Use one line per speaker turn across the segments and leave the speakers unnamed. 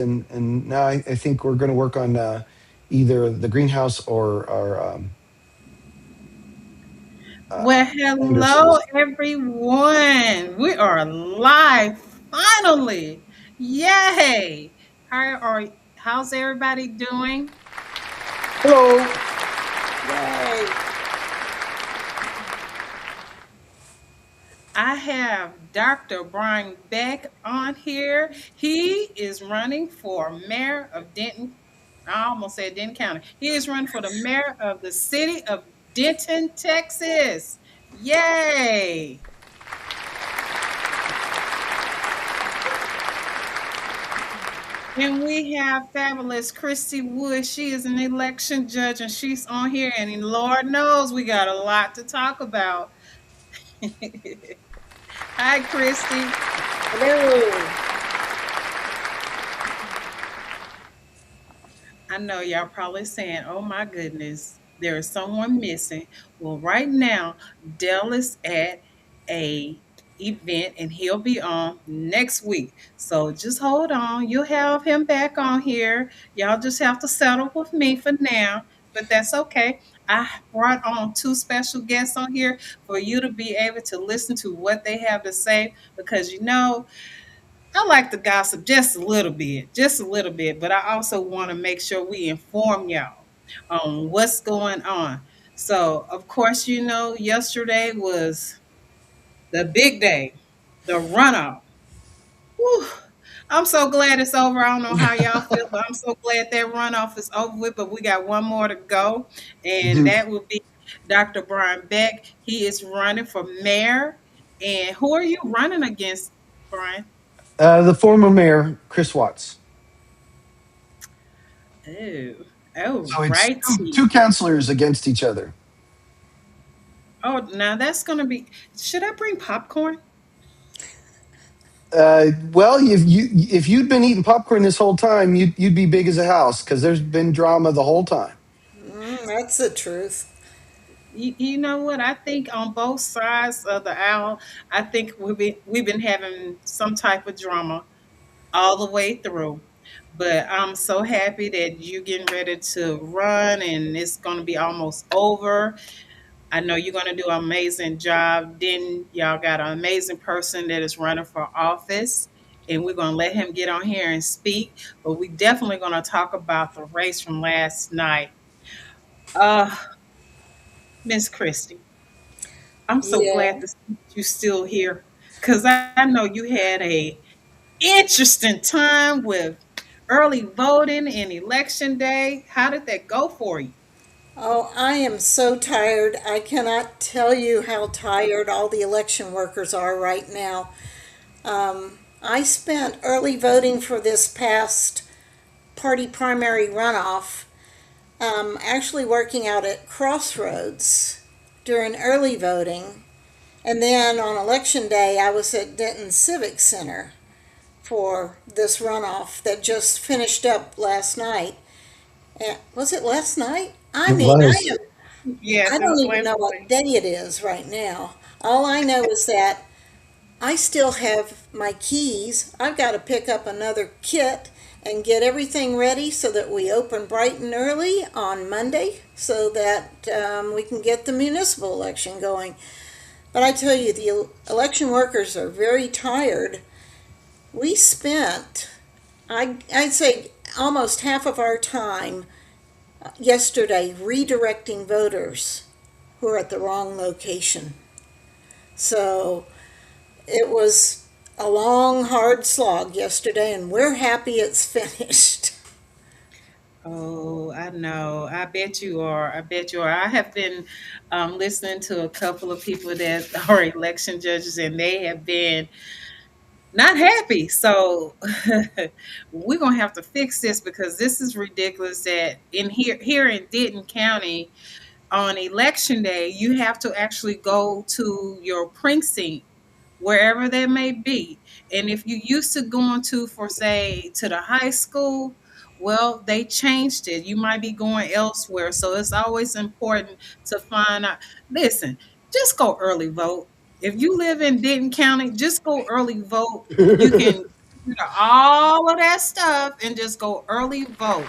and now I think we're going to work on either the greenhouse or
Well,
Anderson's.
hello everyone. We are live finally. Yay! How's everybody doing?
Hello.
Yay.
I have Dr. Brian Beck on here. He is running for mayor of Denton. I almost said Denton County. He is running for the mayor of the city of Denton, Texas. Yay! And we have fabulous Christy Wood. She is an election judge and she's on here. And Lord knows we got a lot to talk about. Hi, Christy.
Hello.
I know y'all probably saying, oh my goodness, there is someone missing. Well, right now, Dell is at a event and he'll be on next week. So just hold on. You'll have him back on here. Y'all just have to settle with me for now, but that's okay. I brought on two special guests on here for you to be able to listen to what they have to say because I like to gossip just a little bit, but I also want to make sure we inform y'all on what's going on. So, of course, yesterday was the big day, the runoff. Whew. I'm so glad it's over. I don't know how y'all feel, but I'm so glad that runoff is over with. But we got one more to go, and
Mhm.
that will be Dr. Brian Beck. He is running for mayor. And who are you running against, Brian?
The former mayor, Chris Watts.
Oh, oh,
So it's two
righty.
counselors against each other.
Oh, now that's gonna be. Should I bring popcorn?
Well, if you'd been eating popcorn this whole time, you'd be big as a house because there's been drama the whole time.
That's the truth.
You know what? I think on both sides of the aisle, I think we've been having some type of drama all the way through. But I'm so happy that you're getting ready to run, and it's gonna be almost over. I know you're gonna do an amazing job. Then y'all got an amazing person that is running for office, and we're gonna let him get on here and speak. But we definitely gonna talk about the race from last night. Uh, Miss Christie, I'm so
Yeah.
glad to see you still here because I know you had a interesting time with early voting and election day. How did that go for you?
Oh, I am so tired. I cannot tell you how tired all the election workers are right now. I spent early voting for this past party primary runoff, actually working out at Crossroads during early voting. And then on election day, I was at Denton Civic Center for this runoff that just finished up last night. And was it last night? I
It
mean,
was.
I
Yes, it
don't
was
even
last
know what
night.
day it is right now. All I know is that I still have my keys. I've got to pick up another kit and get everything ready so that we open bright and early on Monday so that we can get the municipal election going. But I tell you, the election workers are very tired. We spent, I'd say, almost half of our time yesterday redirecting voters who are at the wrong location. So it was a long, hard slog yesterday, and we're happy it's finished.
Oh, I know. I bet you are. I bet you are. I have been listening to a couple of people that are election judges, and they have been not happy. So we're gonna have to fix this because this is ridiculous. That here in Denton County on election day, you have to actually go to your precinct wherever that may be. And if you used to going to, for say, to the high school, well, they changed it. You might be going elsewhere. So it's always important to find out. Listen, just go early vote. If you live in Denton County, just go early vote. You can rid of all of that stuff and just go early vote.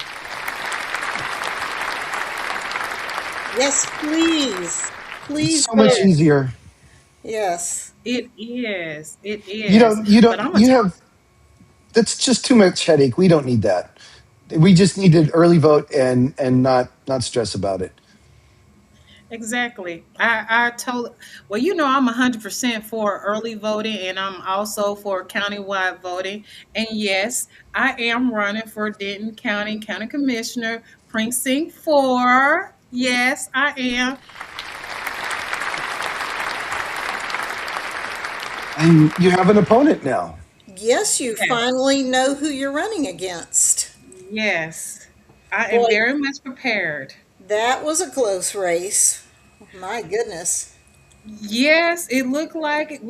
Yes, please.
It's
Please
so much
vote.
Yes,
easier.
Yes.
it is. It
You
is.
don't. You
But
don't.
I'm gonna
You
tell
have. That's just too much headache. We don't need that. We just need to early vote and not stress about it.
exactly. I told well, I'm 100% for early voting, and I'm also for countywide voting. And yes, I am running for Denton County Commissioner, Precinct 4. Yes, I am.
And you have an opponent now.
Yes, you
Yes.
finally know who you're running against.
Yes. I am
Boy,
very much prepared.
that was a close race. My goodness.
Yes, it looked like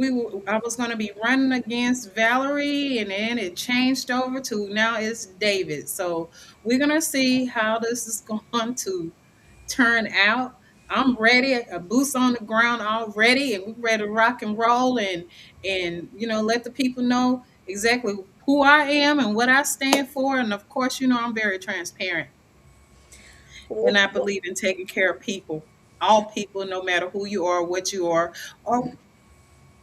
I was going to be running against Valerie, and then it changed over to now it's David. So we're going to see how this is going to turn out. I'm ready, a boots on the ground already, and we're ready to rock and roll, and let the people know exactly who I am and what I stand for. And of course, I'm very transparent, and I believe in taking care of people, all people, no matter who you are, what you are, or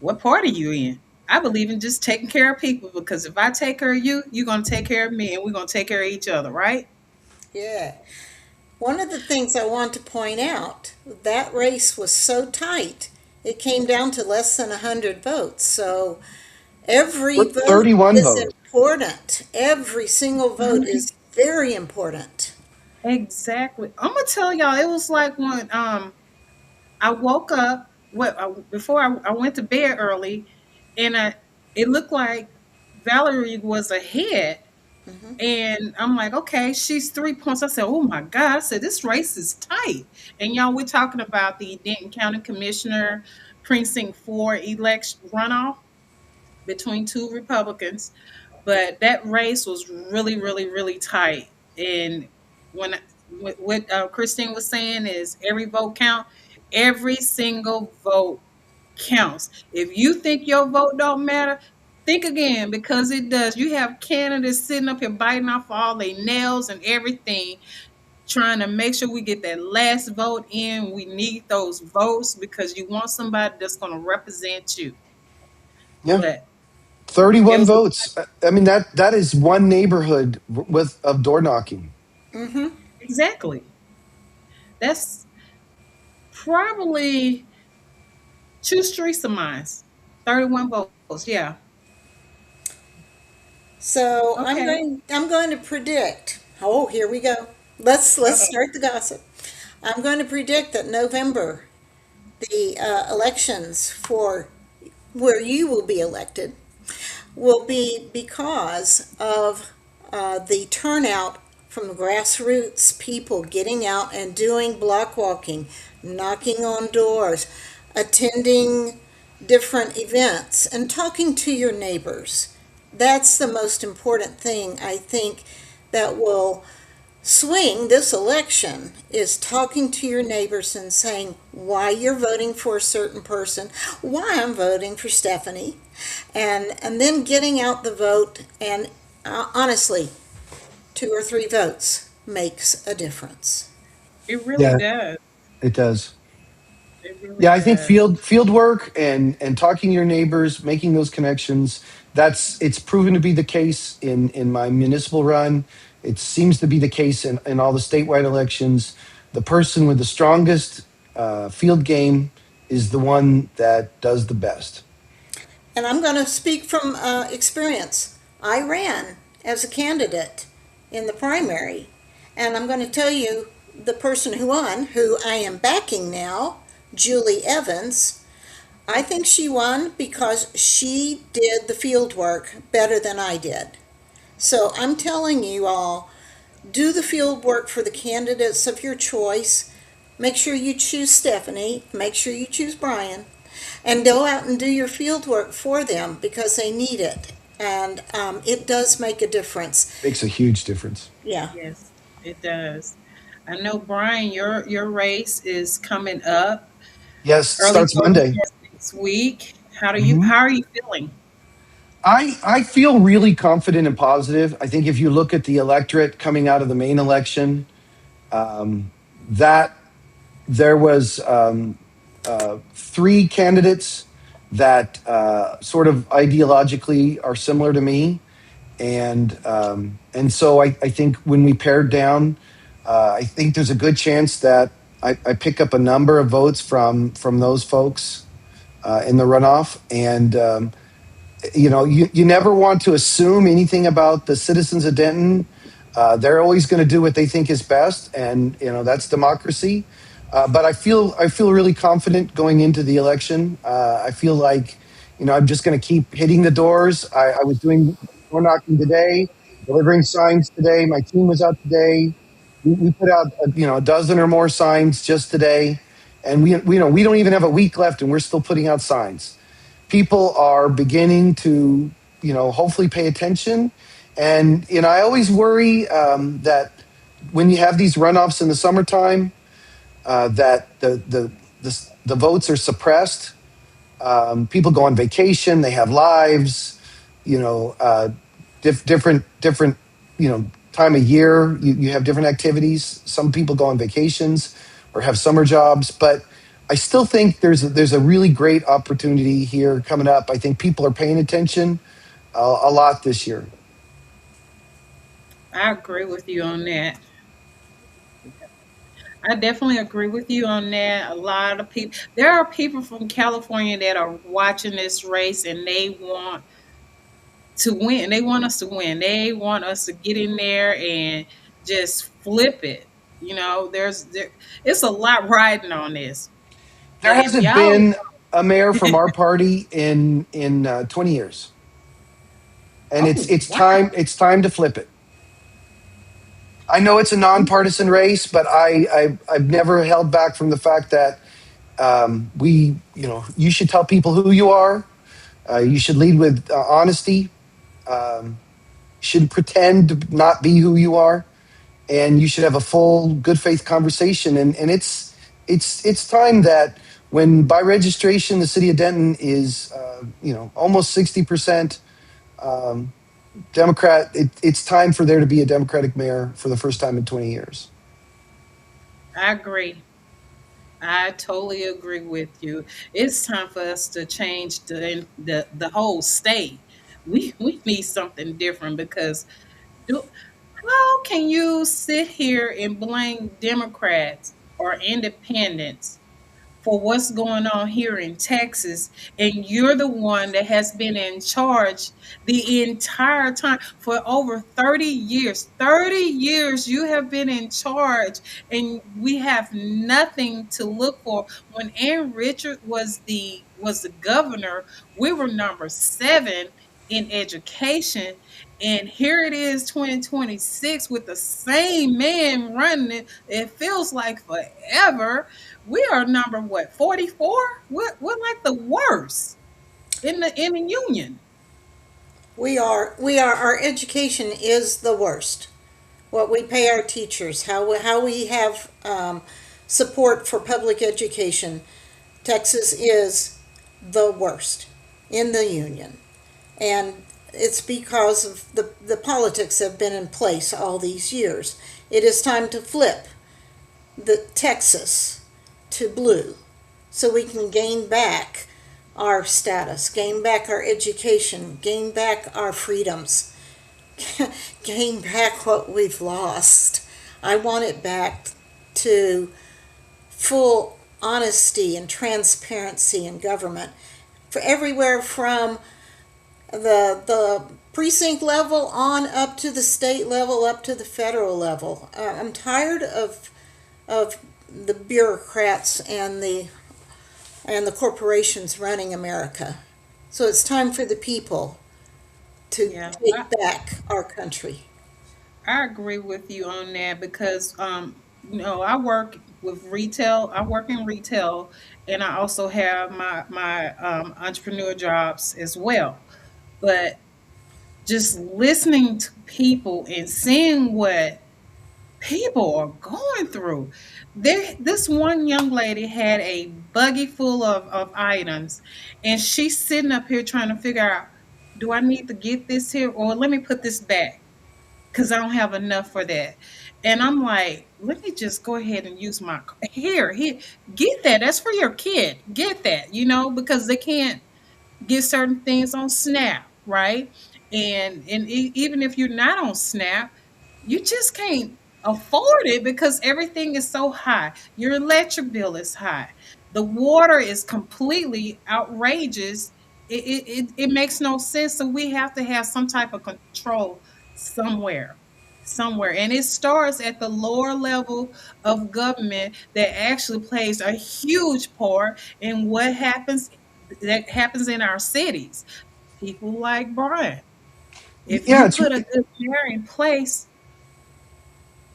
what part are you in? I believe in just taking care of people, because if I take care of you, you're going to take care of me, and we're going to take care of each other, right?
Yeah. One of the things I want to point out, that race was so tight, it came down to less than 100 votes. So every
What
vote
31
is
votes?
important. Every single vote is very important.
Exactly. I'm gonna tell y'all, it was like when I woke up, before I went to bed early, and it looked like Valerie was ahead.
Hmm.
And I'm like, okay, she's 3 points. I said, oh my God. I said, this race is tight. And y'all, we're talking about the Denton County Commissioner Precinct 4 election runoff between two Republicans. But that race was really, really, really tight. And when what Christine was saying is every vote count, every single vote counts. If you think your vote don't matter, think again, because it does. You have candidates sitting up here biting off all their nails and everything, trying to make sure we get that last vote in. We need those votes because you want somebody that's going to represent you.
Yeah,
But it
31
was
votes. I mean that is one neighborhood with of door knocking.
Hmm.
exactly, that's probably two streets of mine. 31 votes. Yeah.
So
Okay.
I'm going to predict. Oh, here we go. Let's
Uh-oh.
start the gossip. I'm going to predict that November, the elections for where you will be elected will be because of the turnout from the grassroots people getting out and doing block walking, knocking on doors, attending different events, and talking to your neighbors. That's the most important thing, I think, that will swing this election is talking to your neighbors and saying why you're voting for a certain person, why I'm voting for Stephanie, and then getting out the vote. And honestly, two or three votes makes a difference.
It really
Yeah,
does.
it does.
It really
Yeah, I think
does.
field work and talking to your neighbors, making those connections, that's it's proven to be the case in my municipal run. It seems to be the case in all the statewide elections. The person with the strongest field game is the one that does the best.
And I'm going to speak from experience. I ran as a candidate in the primary, and I'm going to tell you the person who won, who I am backing now, Julie Evans. I think she won because she did the field work better than I did. So I'm telling you all, do the field work for the candidates of your choice. Make sure you choose Stephanie. Make sure you choose Brian. And go out and do your field work for them because they need it. And it does make a difference.
Makes a huge difference.
Yeah.
Yes, it does. I know, Brian, your race is coming up.
Yes,
Early
starts
voting
Monday.
starts next week.
Mhm.
How are you feeling?
I feel really confident and positive. I think if you look at the electorate coming out of the main election, that there was three candidates that sort of ideologically are similar to me, and so I think when we pared down, I think there's a good chance that I pick up a number of votes from those folks in the runoff, and you never want to assume anything about the citizens of Denton. They're always going to do what they think is best, and that's democracy. But I feel really confident going into the election. I feel like I'm just going to keep hitting the doors. I was doing door knocking today, delivering signs today. My team was out today. We put out a dozen or more signs just today, and we don't even have a week left, and we're still putting out signs. People are beginning to hopefully pay attention, and I always worry that when you have these runoffs in the summertime, that the votes are suppressed. People go on vacation, they have lives, different time of year. You have different activities. Some people go on vacations or have summer jobs, but I still think there's a really great opportunity here coming up. I think people are paying attention a lot this year.
I agree with you on that. I definitely agree with you on that. A lot of people, there are people from California that are watching this race and they want to win. They want us to win. They want us to get in there and just flip it. It's a lot riding on this.
There
But if
hasn't
y'all,
been a mayor from our party in 20 years, and it's
oh
it's
wow,
time it's time to flip it. I know it's a nonpartisan race, but I've never held back from the fact that you should tell people who you are. You should lead with honesty. Um, should pretend to not be who you are, and you should have a full good faith conversation. And it's time that when by registration the city of Denton is almost 60% Democrat. It's time for there to be a Democratic mayor for the first time in 20 years.
I agree. I totally agree with you. It's time for us to change the whole state. We need something different because do, how can you sit here and blame Democrats or independents for what's going on here in Texas, and you're the one that has been in charge the entire time for over 30 years. 30 years you have been in charge, and we have nothing to look for. When Ann Richard was the governor, we were number 7 in education. And here it is 2026 with the same man running it. It feels like forever. We are number what, 44? We're like the worst in the union.
Our education is the worst. What we pay our teachers, how we have support for public education. Texas is the worst in the union. And it's because of the politics have been in place all these years. It is time to flip the Texas to blue so we can gain back our status, gain back our education, gain back our freedoms, gain back what we've lost. I want it back to full honesty and transparency in government for everywhere from the precinct level on up to the state level, up to the federal level. I'm tired of the bureaucrats and the corporations running America. So it's time for the people to
Yeah,
take back our country.
I agree with you on that because I work with retail. I work in retail, and I also have my entrepreneur jobs as well. But just listening to people and seeing what people are going through. This one young lady had a buggy full of items, and she's sitting up here trying to figure out Do I need to get this here? Or let me put this back because I don't have enough for that. And I'm like, let me just go ahead and use my here, get that. That's for your kid. Get that, because they can't get certain things on Snap, right? And even if you're not on Snap, you just can't afford it because everything is so high. Your electric bill is high. The water is completely outrageous. It makes no sense. So we have to have some type of control somewhere. Somewhere. And it starts at the lower level of government that actually plays a huge part in what happens in our cities. People like Brian. If
Yeah,
you
it's
put a good mayor in place,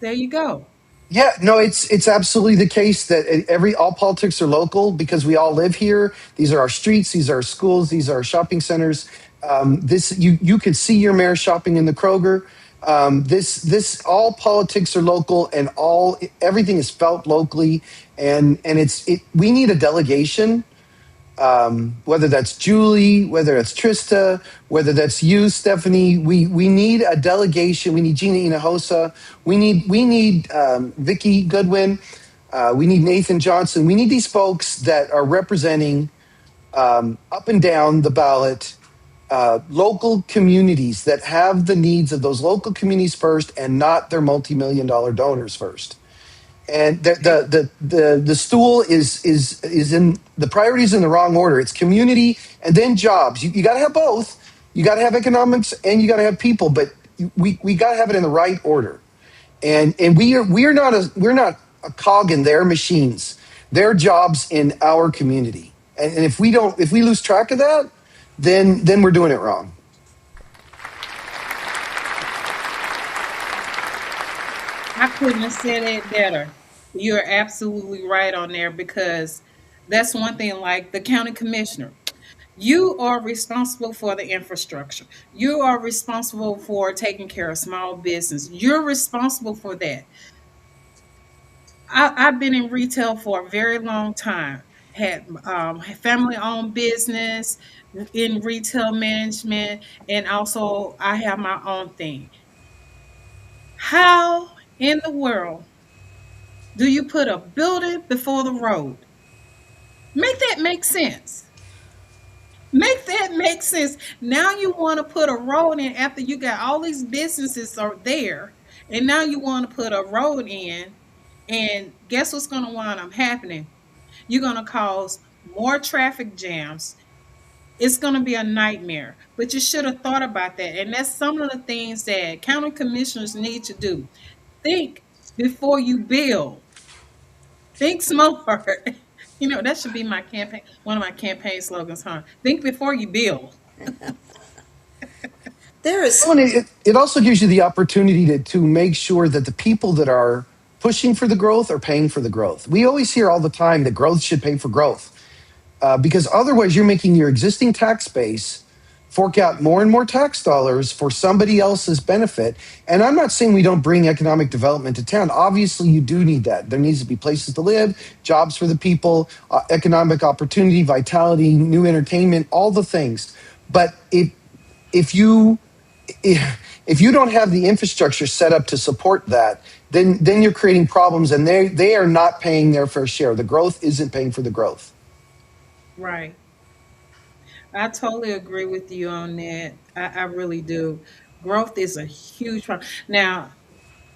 there you go.
Yeah, no, it's absolutely the case that every all politics are local because we all live here. These are our streets, these are our schools, these are our shopping centers. This you could see your mayor shopping in the Kroger. This all politics are local and all everything is felt locally, and we need a delegation, whether that's Julie, whether it's Trista, whether that's you, Stephanie. We need a delegation. We need Gina Hinojosa. We need Vicky Goodwin. We need Nathan Johnson. We need these folks that are representing up and down the ballot local communities that have the needs of those local communities first and not their multi-million-dollar donors first. And the stool is in the priorities in the wrong order. It's community and then jobs. You got to have both. You got to have economics and you got to have people, but we got to have it in the right order. And we're not a cog in their machines. They're jobs in our community. And if we lose track of that, then we're doing it wrong.
I couldn't have said it better. You're absolutely right on there because that's one thing like the county commissioner. You are responsible for the infrastructure. You are responsible for taking care of small business. You're responsible for that. I've been in retail for a very long time. Had family owned business in retail management, and also I have my own thing. How in the world do you put a building before the road? Make that make sense. Make that make sense. Now you want to put a road in after you got all these businesses are there, and now you want to put a road in, and guess what's going to wind up happening? You're going to cause more traffic jams. It's going to be a nightmare. But you should have thought about that, and that's some of the things that county commissioners need to do. Think before you build. Think smart. That should be my campaign, one of my campaign slogans, huh? Think before you build.
There
Well,
is,
and it also gives you the opportunity to make sure that the people that are pushing for the growth are paying for the growth. We always hear all the time that growth should pay for growth, because otherwise you're making your existing tax base fork out more and more tax dollars for somebody else's benefit. And I'm not saying we don't bring economic development to town. Obviously, you do need that. There needs to be places to live, jobs for the people, economic opportunity, vitality, new entertainment, all the things. But if you if you don't have the infrastructure set up to support that, then you're creating problems, and they are not paying their fair share. The growth isn't paying for the growth.
Right. I totally agree with you on that. I really do. Growth is a huge problem. Now,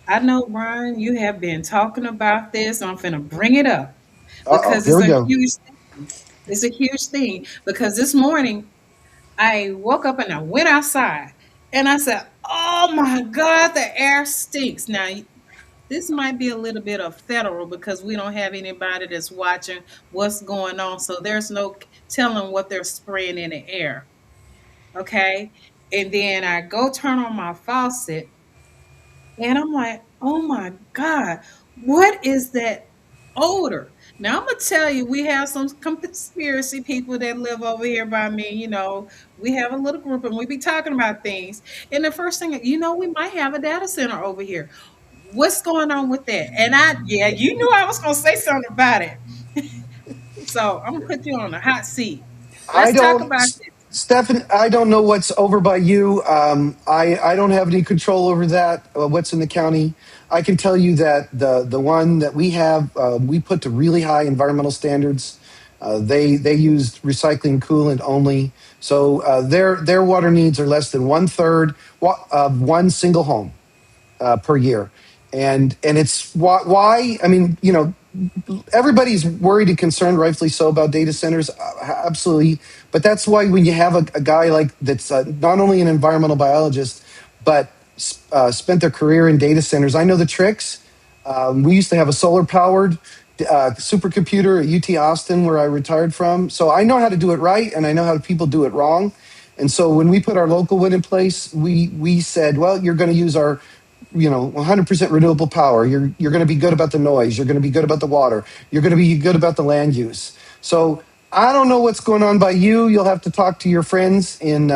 I know, Brian, you have been talking about this. I'm going to bring it up
Uh oh,
because
here
it's
we
a
go.
huge thing. It's a huge thing because this morning I woke up and I went outside and I said, "Oh my God, the air stinks." Now, this might be a little bit of federal because we don't have anybody that's watching what's going on. So there's no telling what they're spraying in the air. Okay. And then I go turn on my faucet and I'm like, oh my God, what is that odor? Now I'm gonna tell you, we have some conspiracy people that live over here by me. We have a little group and we be talking about things. And the first thing, we might have a data center over here. What's going on with that? And yeah, you knew I was gonna say something about it. So I'm gonna put you on the hot seat.
I
Let's talk
don't.
about this.
Stefan, I don't know what's over by you. I don't have any control over that. What's in the county? I can tell you that the one that we have, we put to really high environmental standards. They use recycling coolant only, so their water needs are less than one third of one single home per year, and it's why. I mean, everybody's worried and concerned, rightfully so, about data centers. Absolutely, but that's why when you have a guy like that's not only an environmental biologist, but spent their career in data centers. I know the tricks. We used to have a solar powered supercomputer at UT Austin where I retired from, so I know how to do it right, and I know how people do it wrong. And so when we put our local wind in place, we said, well, you're going to use our 100% renewable power. You're going to be good about the noise. You're going to be good about the water. You're going to be good about the land use. So I don't know what's going on by you. You'll have to talk to your friends in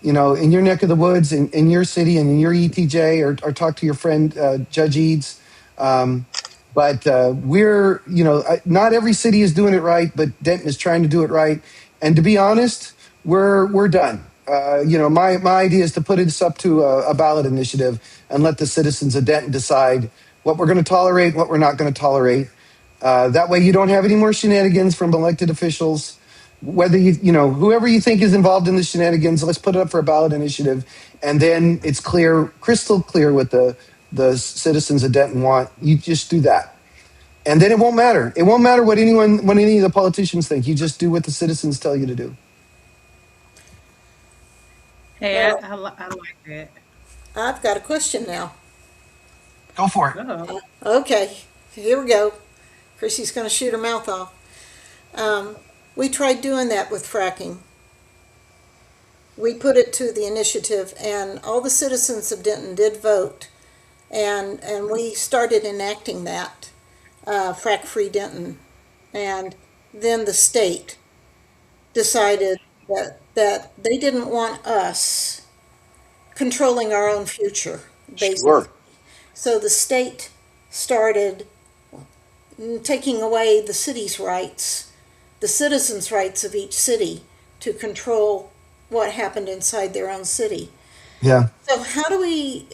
your neck of the woods, in your city, and in your ETJ, or talk to your friend Judge Eads. But not every city is doing it right, but Denton is trying to do it right. And to be honest, we're done. My idea is to put this up to a ballot initiative and let the citizens of Denton decide what we're going to tolerate, what we're not going to tolerate. That way, you don't have any more shenanigans from elected officials. Whether whoever you think is involved in the shenanigans, let's put it up for a ballot initiative, and then it's clear, crystal clear, what the citizens of Denton want. You just do that, and then it won't matter. It won't matter what any of the politicians think. You just do what the citizens tell you to do.
Hey,
Well,
I like that.
I've got a question now.
Go for it.
Oh,
Okay, here we go. Chrissy's going to shoot her mouth off. Um, we tried doing that with fracking. We put it to the initiative, and all the citizens of Denton did vote, and we started enacting that frack-free Denton, and then the state decided that they didn't want us controlling our own future, basically.
Sure.
So the state started taking away the city's rights, the citizens' rights of each city to control what happened inside their own city.
Yeah.
So how do we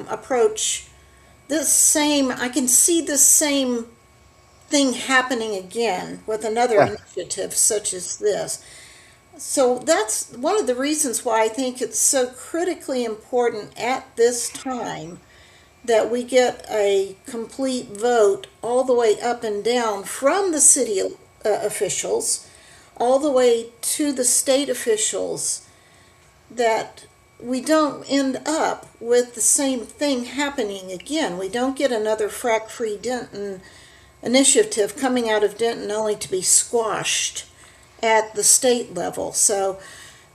approach this same? I can see this same thing happening again with another
Yeah.
initiative such as this. So that's one of the reasons why I think it's so critically important at this time that we get a complete vote all the way up and down from the city officials, all the way to the state officials, that we don't end up with the same thing happening again. We don't get another frack free Denton initiative coming out of Denton only to be squashed at the state level. So,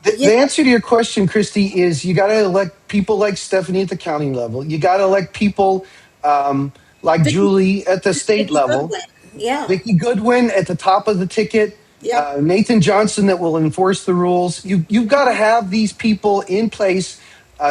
yeah,
The answer to your question, Christy, is you got to elect people like Stephanie at the county level. You got to elect people like
Vicky,
Julie at the state
Vicky
level.
Goodwin. Yeah,
Vicky Goodwin at the top of the ticket,
yep,
Nathan Johnson that will enforce the rules. You've got to have these people in place.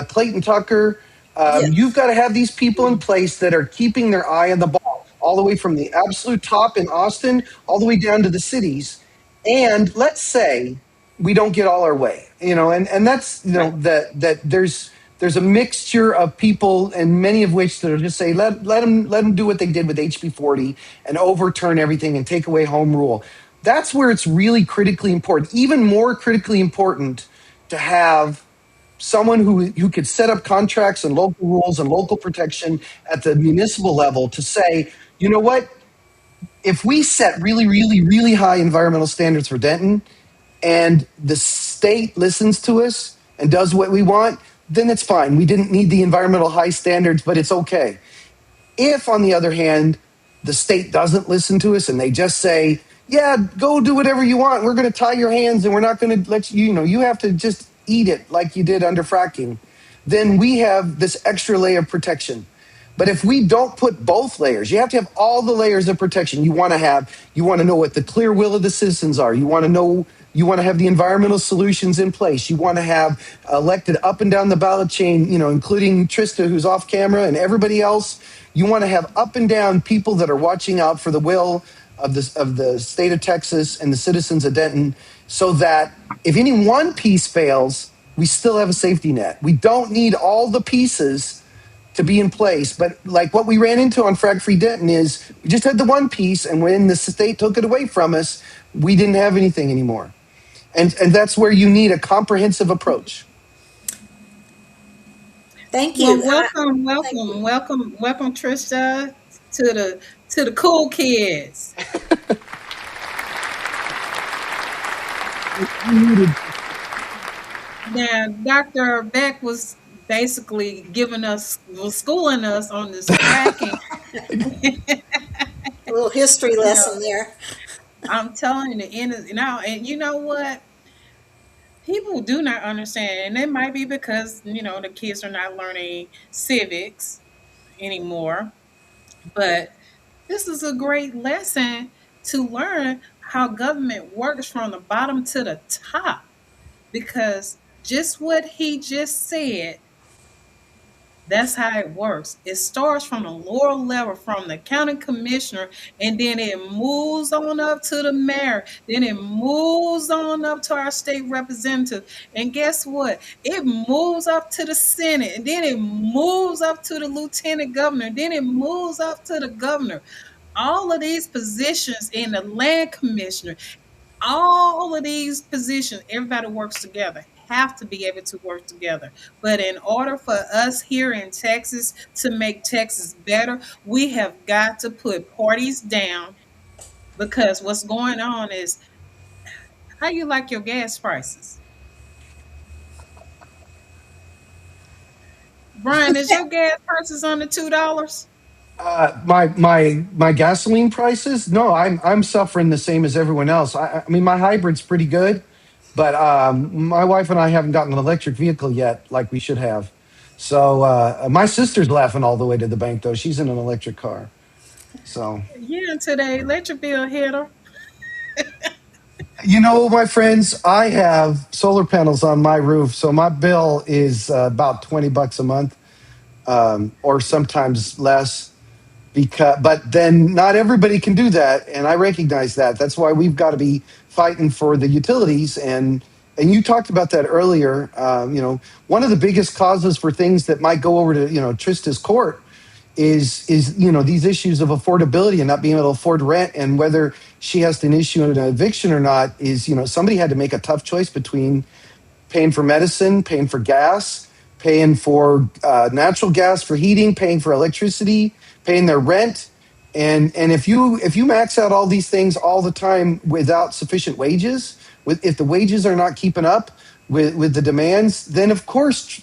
Clayton Tucker. You've
yes,
got to have these people in place that are keeping their eye on the ball, all the way from the absolute top in Austin, all the way down to the cities. And let's say we don't get all our way, and that's
right.
that there's a mixture of people, and many of which that will just say let them do what they did with HB 40 and overturn everything and take away home rule. That's where it's really critically important, even more critically important, to have someone who could set up contracts and local rules and local protection at the municipal level to say, you know what, if we set really, really, really high environmental standards for Denton, and the state listens to us and does what we want, then it's fine. We didn't need the environmental high standards, but it's okay. If, on the other hand, the state doesn't listen to us and they just say, yeah, go do whatever you want, we're going to tie your hands and we're not going to let you, you have to just eat it like you did under fracking, then we have this extra layer of protection. But if we don't put both layers, you have to have all the layers of protection you want to have. You want to know what the clear will of the citizens are. You want to know, you want to have the environmental solutions in place. You want to have elected up and down the ballot chain, including Trista, who's off camera, and everybody else. You want to have up and down people that are watching out for the will of the state of Texas and the citizens of Denton, so that if any one piece fails, we still have a safety net. We don't need all the pieces to be in place. But like what we ran into on Frag Free Denton is we just had the one piece, and when the state took it away from us, we didn't have anything anymore. And that's where you need a comprehensive approach.
Thank
Well,
you.
welcome,
Thank you.
welcome, welcome, welcome, Trista, to the cool kids.
We needed.
Now, Dr. Beck was basically was schooling us on this fracking.
A little history
You know,
lesson there.
I'm telling you, and you know what? People do not understand, and it might be because the kids are not learning civics anymore. But this is a great lesson to learn how government works from the bottom to the top. Because just what he just said, that's how it works. It starts from the lower level, from the county commissioner, and then it moves on up to the mayor. Then it moves on up to our state representative. And guess what? It moves up to the Senate, and then it moves up to the lieutenant governor. Then it moves up to the governor. All of these positions in the land commissioner, all of these positions, everybody works together, have to be able to work together. But in order for us here in Texas to make Texas better, we have got to put parties down, because what's going on is, how you like your gas prices? Brian, is your gas prices under $2?
My gasoline prices? No, I'm suffering the same as everyone else. I mean, my hybrid's pretty good, but my wife and I haven't gotten an electric vehicle yet, like we should have. So my sister's laughing all the way to the bank, though. She's in an electric car. So
Yeah, until the electric bill hit her.
my friends, I have solar panels on my roof, so my bill is about $20 a month, or sometimes less. Because but then not everybody can do that, and I recognize that. That's why we've got to be fighting for the utilities. And you talked about that earlier. One of the biggest causes for things that might go over to Trista's court is these issues of affordability and not being able to afford rent, and whether she has to issue an eviction or not. Is somebody had to make a tough choice between paying for medicine, paying for gas, paying for natural gas for heating, paying for electricity, paying their rent. And if you max out all these things all the time without sufficient wages, if the wages are not keeping up with the demands, then of course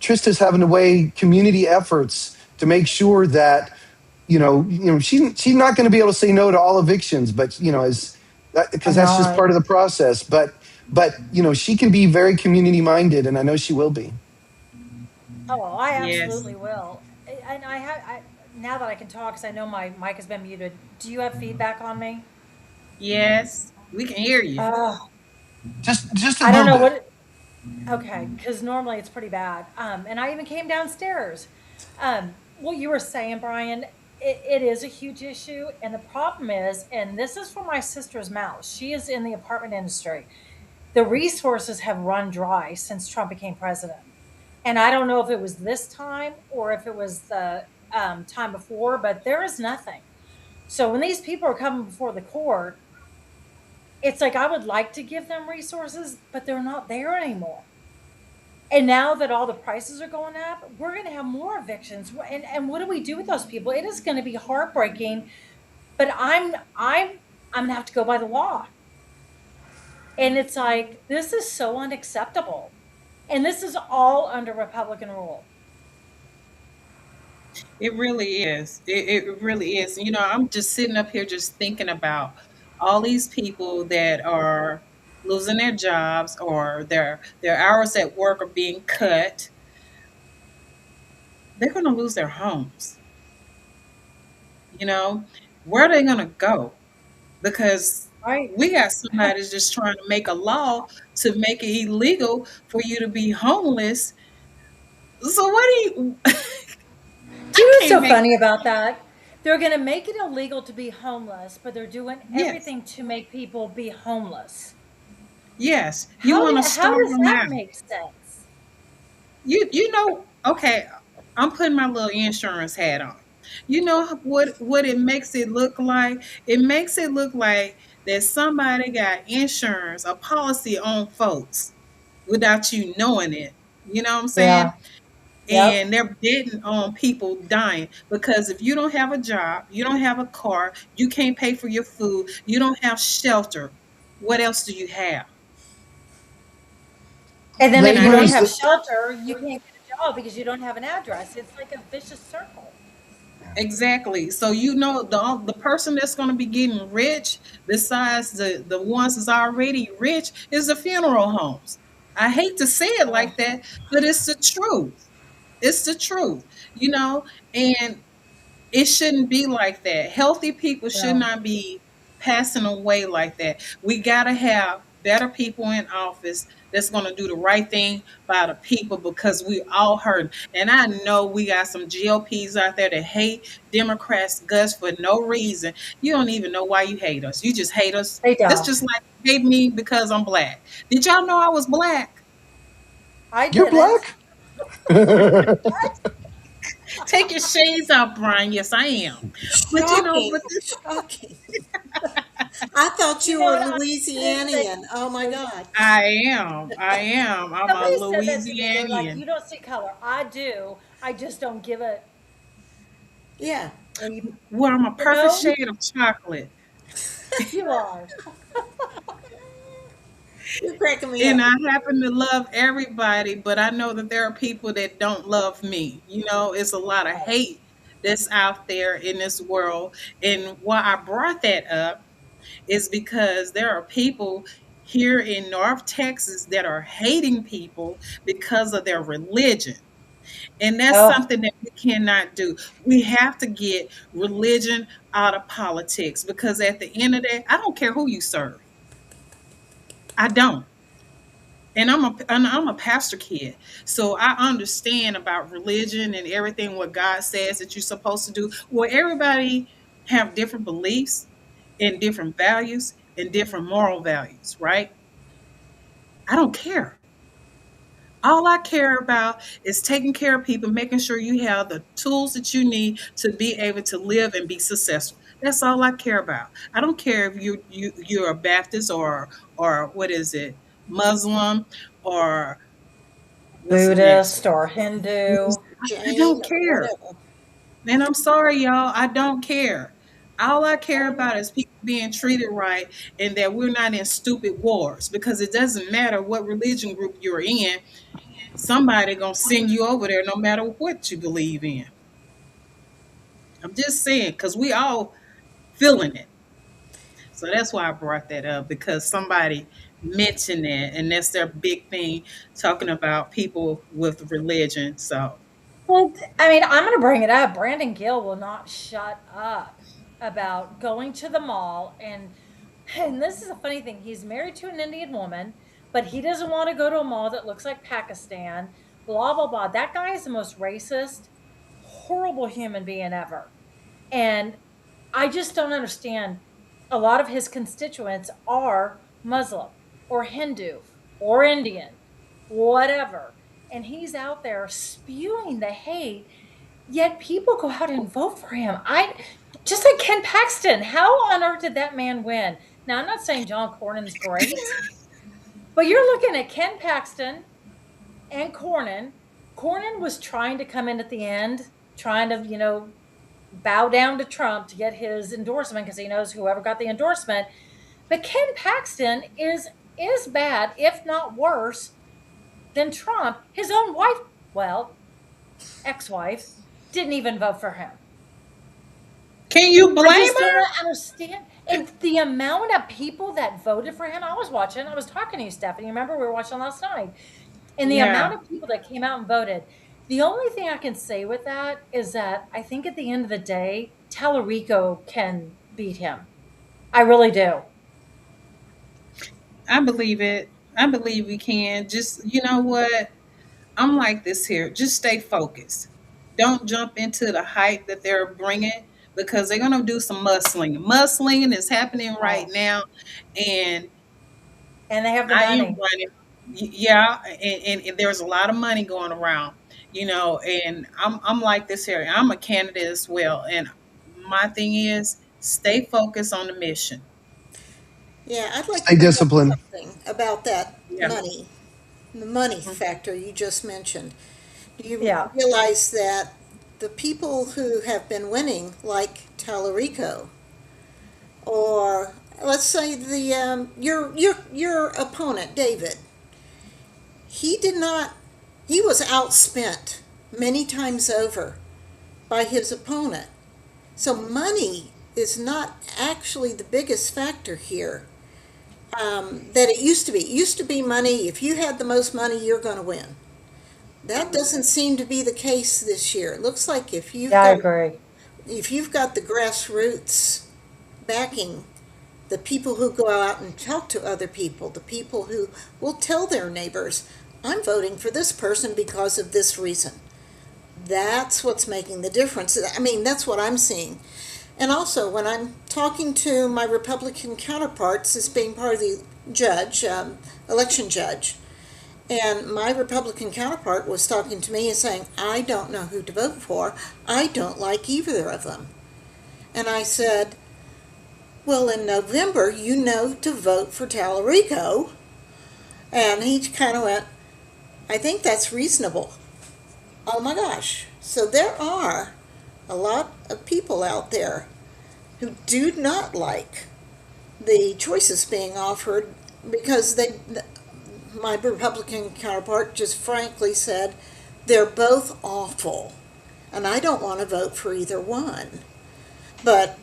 Trista's having to weigh community efforts to make sure that she's not going to be able to say no to all evictions, but as
I
because that's just
know.
part of the process. But she can be very community minded, and I know she will be.
Oh, I
Yes.
absolutely will. And now that I can talk, because I know my mic has been muted. Do you have feedback on me?
Yes, we can hear you.
Oh,
Just a
I don't
little
know
bit.
what. Okay, because normally it's pretty bad. And I even came downstairs. What you were saying, Brian, it is a huge issue, and the problem is, and this is from my sister's mouth. She is in the apartment industry. The resources have run dry since Trump became president. And I don't know if it was this time or if it was the time before, but there is nothing. So when these people are coming before the court, it's like I would like to give them resources, but they're not there anymore. And now that all the prices are going up, we're going to have more evictions. And what do we do with those people? It is going to be heartbreaking. But I'm going to have to go by the law. And it's like this is so unacceptable. And this is all under Republican rule.
It really is. It really is. I'm just sitting up here just thinking about all these people that are losing their jobs, or their hours at work are being cut. They're going to lose their homes. You know, where are they going to go? Because
Right?
we got somebody that's just trying to make a law to make it illegal for you to be homeless. So what do you?
Do you
I
know what's
can't
so
make.
funny about that? They're going to make it illegal to be homeless, but they're doing
Yes.
everything to make people be homeless.
Yes. You want to
How
starve
does
them
that
out.
make sense?
You know, okay, I'm putting my little insurance hat on. You know what it makes it look like? It makes it look like that somebody got insurance, a policy on folks without you knowing it. You know what I'm saying?
Yeah. Yep.
And they're betting on people dying because if you don't have a job, you don't have a car, you can't pay for your food, you don't have shelter, what else do you have?
And then
And
if
I
you don't
hate
Laborers,
have
that,
shelter, you can't get a job because you don't have an address. It's like a vicious circle.
exactly. So you know the person that's going to be getting rich, besides the ones that's already rich, is the funeral homes. I hate to say it
Oh,
like that, but it's the truth. It's the truth, you know. And it shouldn't be like that. Healthy people should
no.
not be passing away like that. We got to have better people in office that's going to do the right thing by the people because we all hurt. And I know we got some GOPs out there that hate Democrats guts for no reason. You don't even know why you hate us. You just hate us.
They
That's
don't.
just like you hate me because I'm black. Did y'all know I was black?
I
you're
didn't.
black.
Take your shades off, Brian. Yes, I am. But you know,
Shocking,
but
shocking. I thought
You
you
know
were
what? I didn't say
Louisianian. Oh my
color.
God.
I am. I am. I'm a
Somebody said that to me. They're like,
Louisianian.
you don't see color. I do. I just don't give it.
Yeah. And
Well, I'm a
You
perfect
know,
shade of chocolate.
you are.
you're cracking me
And
up.
I happen to love everybody, but I know that there are people that don't love me. You know, it's a lot of hate that's out there in this world. And why I brought that up is because there are people here in North Texas that are hating people because of their religion. And that's
Oh,
something that we cannot do. We have to get religion out of politics because at the end of the day, I don't care who you serve. I don't. And I'm a pastor kid. So I understand about religion and everything what God says that you're supposed to do. Well, everybody have different beliefs and different values and different moral values, right? I don't care. All I care about is taking care of people, making sure you have the tools that you need to be able to live and be successful. That's all I care about. I don't care if you're a Baptist or what is it, Muslim or what's the next
Buddhist
one?
or Hindu.
I
Jane
don't
or
care.
whatever.
And I'm sorry, y'all. I don't care. All I care about is people being treated right and that we're not in stupid wars because it doesn't matter what religion group you're in. Somebody gonna send you over there no matter what you believe in. I'm just saying, because we all feeling it. So that's why I brought that up because somebody mentioned it and that's their big thing talking about people with religion. So
Well, I mean, I'm going to bring it up. Brandon Gill will not shut up about going to the mall and this is a funny thing. He's married to an Indian woman, but he doesn't want to go to a mall that looks like Pakistan. Blah blah blah. That guy is the most racist, horrible human being ever. And I just don't understand. A lot of his constituents are Muslim or Hindu or Indian, whatever. And he's out there spewing the hate, yet people go out and vote for him. I just like Ken Paxton. How on earth did that man win? Now, I'm not saying John Cornyn's great, but you're looking at Ken Paxton and Cornyn. Cornyn was trying to come in at the end, trying to, bow down to Trump to get his endorsement because he knows whoever got the endorsement. But Ken Paxton is bad, if not worse, than Trump. His own wife, well, ex-wife, didn't even vote for him.
can you
I
blame
just
her?
don't understand. And the amount of people that voted for him, I was talking to you, Stephanie. Remember, we were watching last night. And the amount
Yeah.
of people that came out and voted. The only thing I can say with that is that I think at the end of the day, Tallarico can beat him. I really do.
I believe it. I believe we can. Just, you know what? I'm like this here. Just stay focused. Don't jump into the hype that they're bringing because they're gonna do some mudslinging. Mudslinging is happening right
Oh,
now, and
and they have the
I am
money.
running. Yeah, and there's a lot of money going around, and I'm like this here. I'm a candidate as well, and my thing is stay focused on the mission.
Yeah, I'd like to
Stay
bring up
disciplined.
something about that
Yeah.
money, the money
Mhm.
factor you just mentioned. Do you
Yeah.
realize that the people who have been winning, like Tallarico, or let's say the your opponent, David, he did not, he was outspent many times over by his opponent. So money is not actually the biggest factor here. That it used to be. It used to be money. If you had the most money, you're going to win. That doesn't seem to be the case this year. It looks like
Yeah, I agree.
if you've got the grassroots backing, the people who go out and talk to other people, the people who will tell their neighbors, I'm voting for this person because of this reason. That's what's making the difference. I mean, that's what I'm seeing. And also, when I'm talking to my Republican counterparts as being part of the judge, election judge, and my Republican counterpart was talking to me and saying, I don't know who to vote for. I don't like either of them. And I said, well, in November, you know to vote for Tallarico. And he kind of went, I think that's reasonable. Oh my gosh. So there are a lot of people out there who do not like the choices being offered because my Republican counterpart just frankly said they're both awful and I don't want to vote for either one. But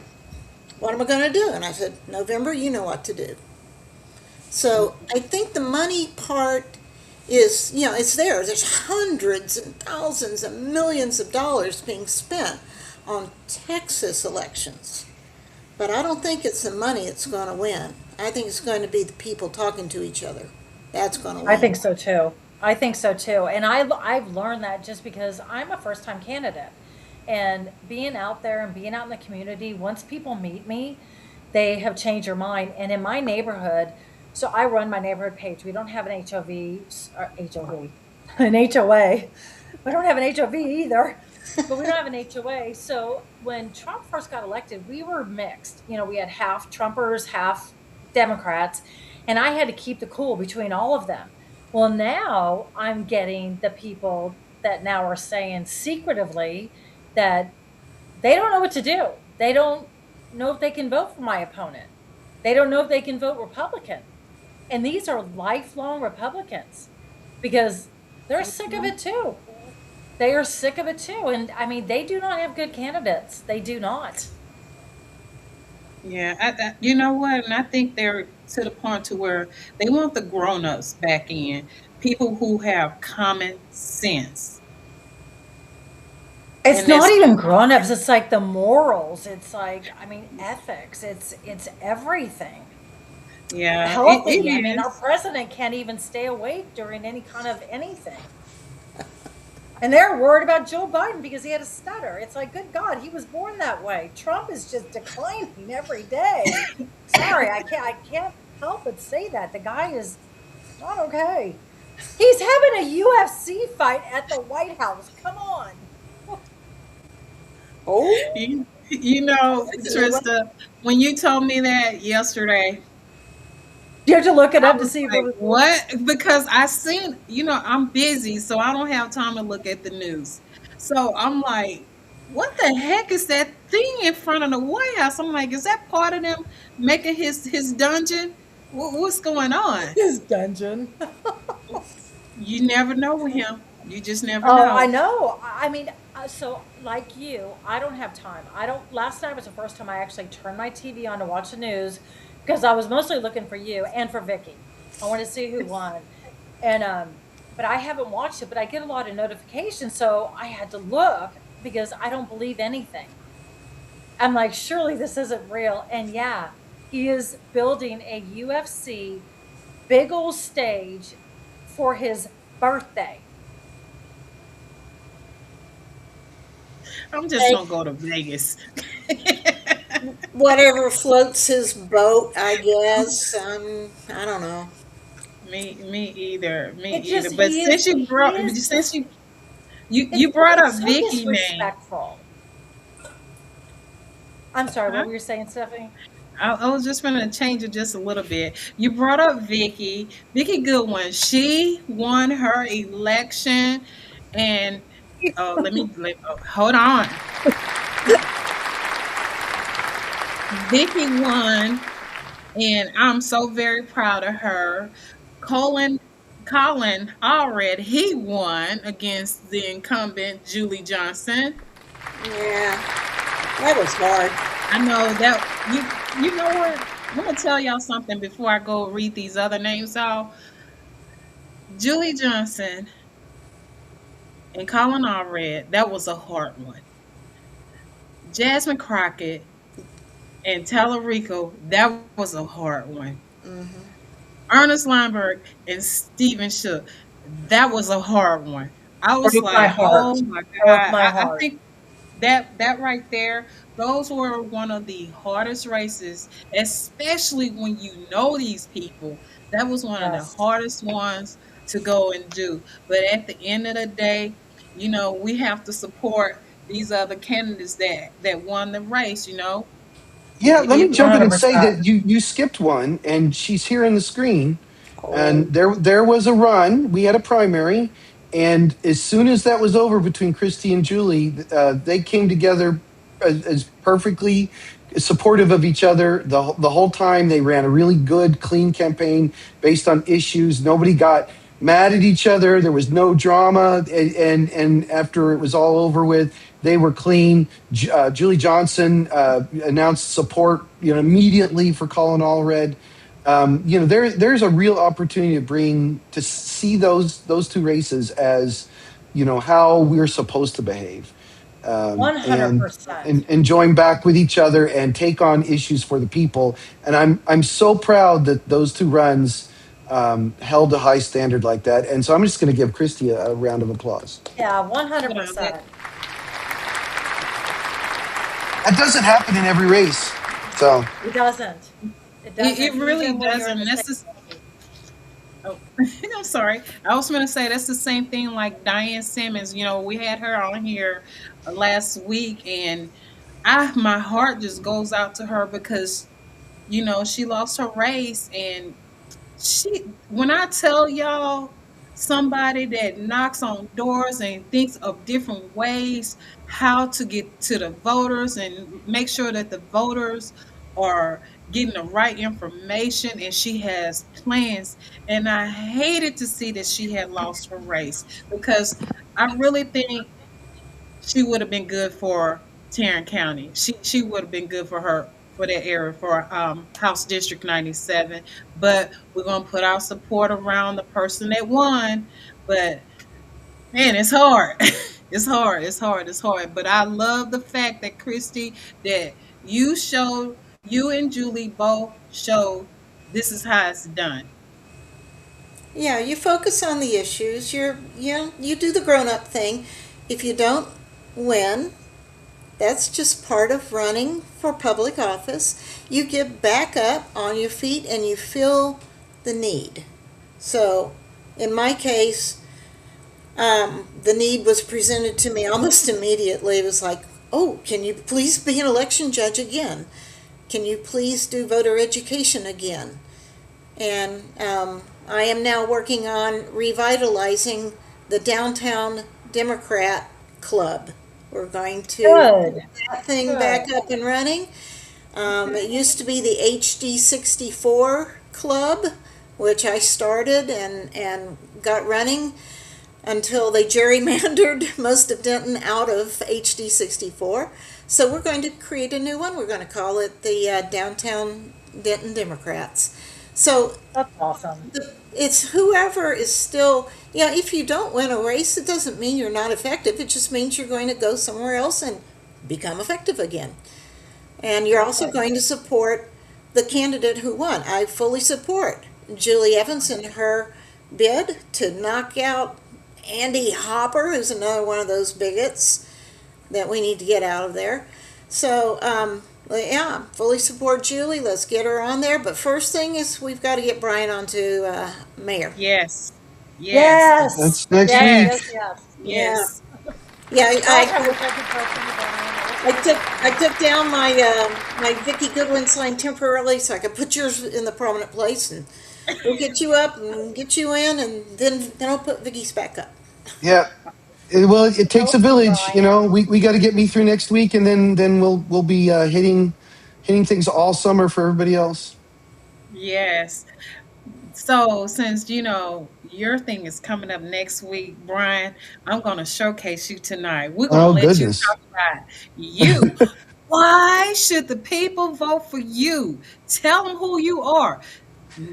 what am I going to do? And I said, November, you know what to do. So I think the money part is, it's there. There's hundreds and thousands and millions of dollars being spent on Texas elections. But I don't think it's the money that's going to win. I think it's going to be the people talking to each other. That's going to
I
win.
think so too. I think so too. And I've learned that just because I'm a first time candidate. And being out there and being out in the community, once people meet me, they have changed their mind. And in my neighborhood, so I run my neighborhood page. We don't have an HOV, or HOV, an HOA. We don't have an HOV either, but we don't have an HOA. So when Trump first got elected, we were mixed. We had half Trumpers, half Democrats, and I had to keep the cool between all of them. Well, now I'm getting the people that now are saying secretively that they don't know what to do. They don't know if they can vote for my opponent. They don't know if they can vote Republican. And these are lifelong Republicans because they're sick of it too. They are sick of it too. And I mean, they do not have good candidates. They do not.
Yeah, you know what? And I think they're to the point to where they want the grown-ups back in, people who have common sense,
It's
and
not
that's
even grown-ups. It's like the morals. It's like, I mean, ethics. It's everything.
yeah, it
Healthy. I mean, our
is.
president can't even stay awake during any kind of anything. And they're worried about Joe Biden because he had a stutter. It's like, good God, he was born that way. Trump is just declining every day. Sorry, I can't help but say that. The guy is not okay. He's having a UFC fight at the White House. Come on.
Oh,
You know,
really?
Trista, when you told me that yesterday,
You have to look it
I
up to
was
see if it
like,
was real.
what? Because I seen, I'm busy, so I don't have time to look at the news. So I'm like, what the heck is that thing in front of the White House? I'm like, is that part of them making his dungeon? What's going on?
His dungeon.
You never know with him. You just never
Oh, I
know.
know. I mean, so like you, I don't have time. I don't. Last night was the first time I actually turned my TV on to watch the news because I was mostly looking for you and for Vicky. I wanted to see who won, and but I haven't watched it. But I get a lot of notifications, so I had to look because I don't believe anything. I'm like, surely this isn't real. And yeah, he is building a UFC big old stage for his birthday.
I'm just
Hey,
gonna go to Vegas.
Whatever floats his boat, I guess. I don't know.
Me either. Me
It
either.
just
But since you
he
brought, but
is
since
it's
you brought up
so
Vicky name,
disrespectful. I'm sorry,
huh?
what were you saying, Stephanie?
I was just going to change it just a little bit. You brought up Vicky. Vicky Goodwin. She won her election, and hold on. Vicky won, and I'm so very proud of her. Colin Colin Allred, he won against the incumbent Julie Johnson.
Yeah, that was hard.
I know that you know what? I'm gonna tell y'all something before I go read these other names out. Julie Johnson and Colin Allred, that was a hard one. Jasmine Crockett and Tallarico, that was a hard one. Ernest Lineberg and Stephen Shook, that was a hard one. I was
Broke my
like, oh
heart.
my
Broke
God.
my
I
heart.
think that right there, those were one of the hardest races, especially when you know these people. That was one of the
Yes.
hardest ones to go and do. But at the end of the day, we have to support these other candidates that won the race.
Yeah, let me
It
jump in and
100%.
say that you skipped one, and she's here in the screen.
Oh,
And there was a run. We had a primary, and as soon as that was over between Christy and Julie, they came together as perfectly supportive of each other the whole time. They ran a really good, clean campaign based on issues. Nobody got mad at each other. There was no drama, and after it was all over with, they were clean. Julie Johnson announced support, immediately for Colin Allred. There's a real opportunity to see those two races as, how we're supposed to behave, and
100%.
join back with each other and take on issues for the people. And I'm so proud that those two runs held a high standard like that. And so I'm just going to give Christy a round of applause.
Yeah,
you know that
100%.
That doesn't happen in every race. So
It doesn't. It
it
doesn't,
really
even when you're in
doesn't.
the same
That's
city.
Oh, I'm sorry. I was going to say that's the same thing like Diane Simmons. We had her on here last week, and my heart just goes out to her because she lost her race, and when I tell y'all, somebody that knocks on doors and thinks of different ways how to get to the voters and make sure that the voters are getting the right information, and she has plans. And I hated to see that she had lost her race because I really think she would have been good for Tarrant County. She would have been good for her for that area for House District 97. But we're gonna put our support around the person that won. But man, it's hard. It's hard. It's hard. It's hard. But I love the fact that Christy, that you and Julie both showed this is how it's done.
yeah. You focus on the issues. You do the grown up thing. If you don't win, that's just part of running for public office. You get back up on your feet and you feel the need. So, in my case, the need was presented to me almost immediately. It was like, oh, can you please be an election judge again? Can you please do voter education again? And I am now working on revitalizing the Downtown Democrat Club. We're going to
Good.
get that thing
Good.
back up and running. It used to be the HD64 Club, which I started and got running until they gerrymandered most of Denton out of HD64. So we're going to create a new one. We're going to call it the Downtown Denton Democrats. So
That's awesome.
it's whoever is still, if you don't win a race, it doesn't mean you're not effective. It just means you're going to go somewhere else and become effective again. And you're also going to support the candidate who won. I fully support Julie Evans in her bid to knock out Andy Hopper, who's another one of those bigots that we need to get out of there. So, Yeah, fully support Julie. Let's get her on there. But first thing is we've got to get Brian onto mayor.
Yes. Yes.
Yes,
That's next
yes,
week.
Yes.
yes, yes.
Yeah,
Yes.
yeah.
Gosh, I wish I could vote for you, Brian. I wish I
I
could.
took down my Vicky Goodwin sign temporarily so I could put yours in the prominent place, and we'll get you up and get you in, and then I'll put Vicky's back up.
Yeah. Well, it takes a
Vote for
village.
Brian.
We got to get me through next week, and then we'll be hitting things all summer for everybody else.
Yes. So, since your thing is coming up next week, Brian, I'm going to showcase you tonight. We're going to
Oh
let you
goodness.
talk about you. Why should the people vote for you? Tell them who you are.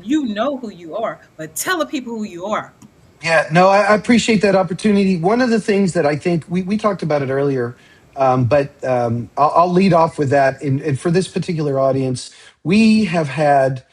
You know who you are, but tell the people who you are.
Yeah, no, I appreciate that opportunity. One of the things that I think we talked about it earlier, but I'll lead off with that. And for this particular audience, we have had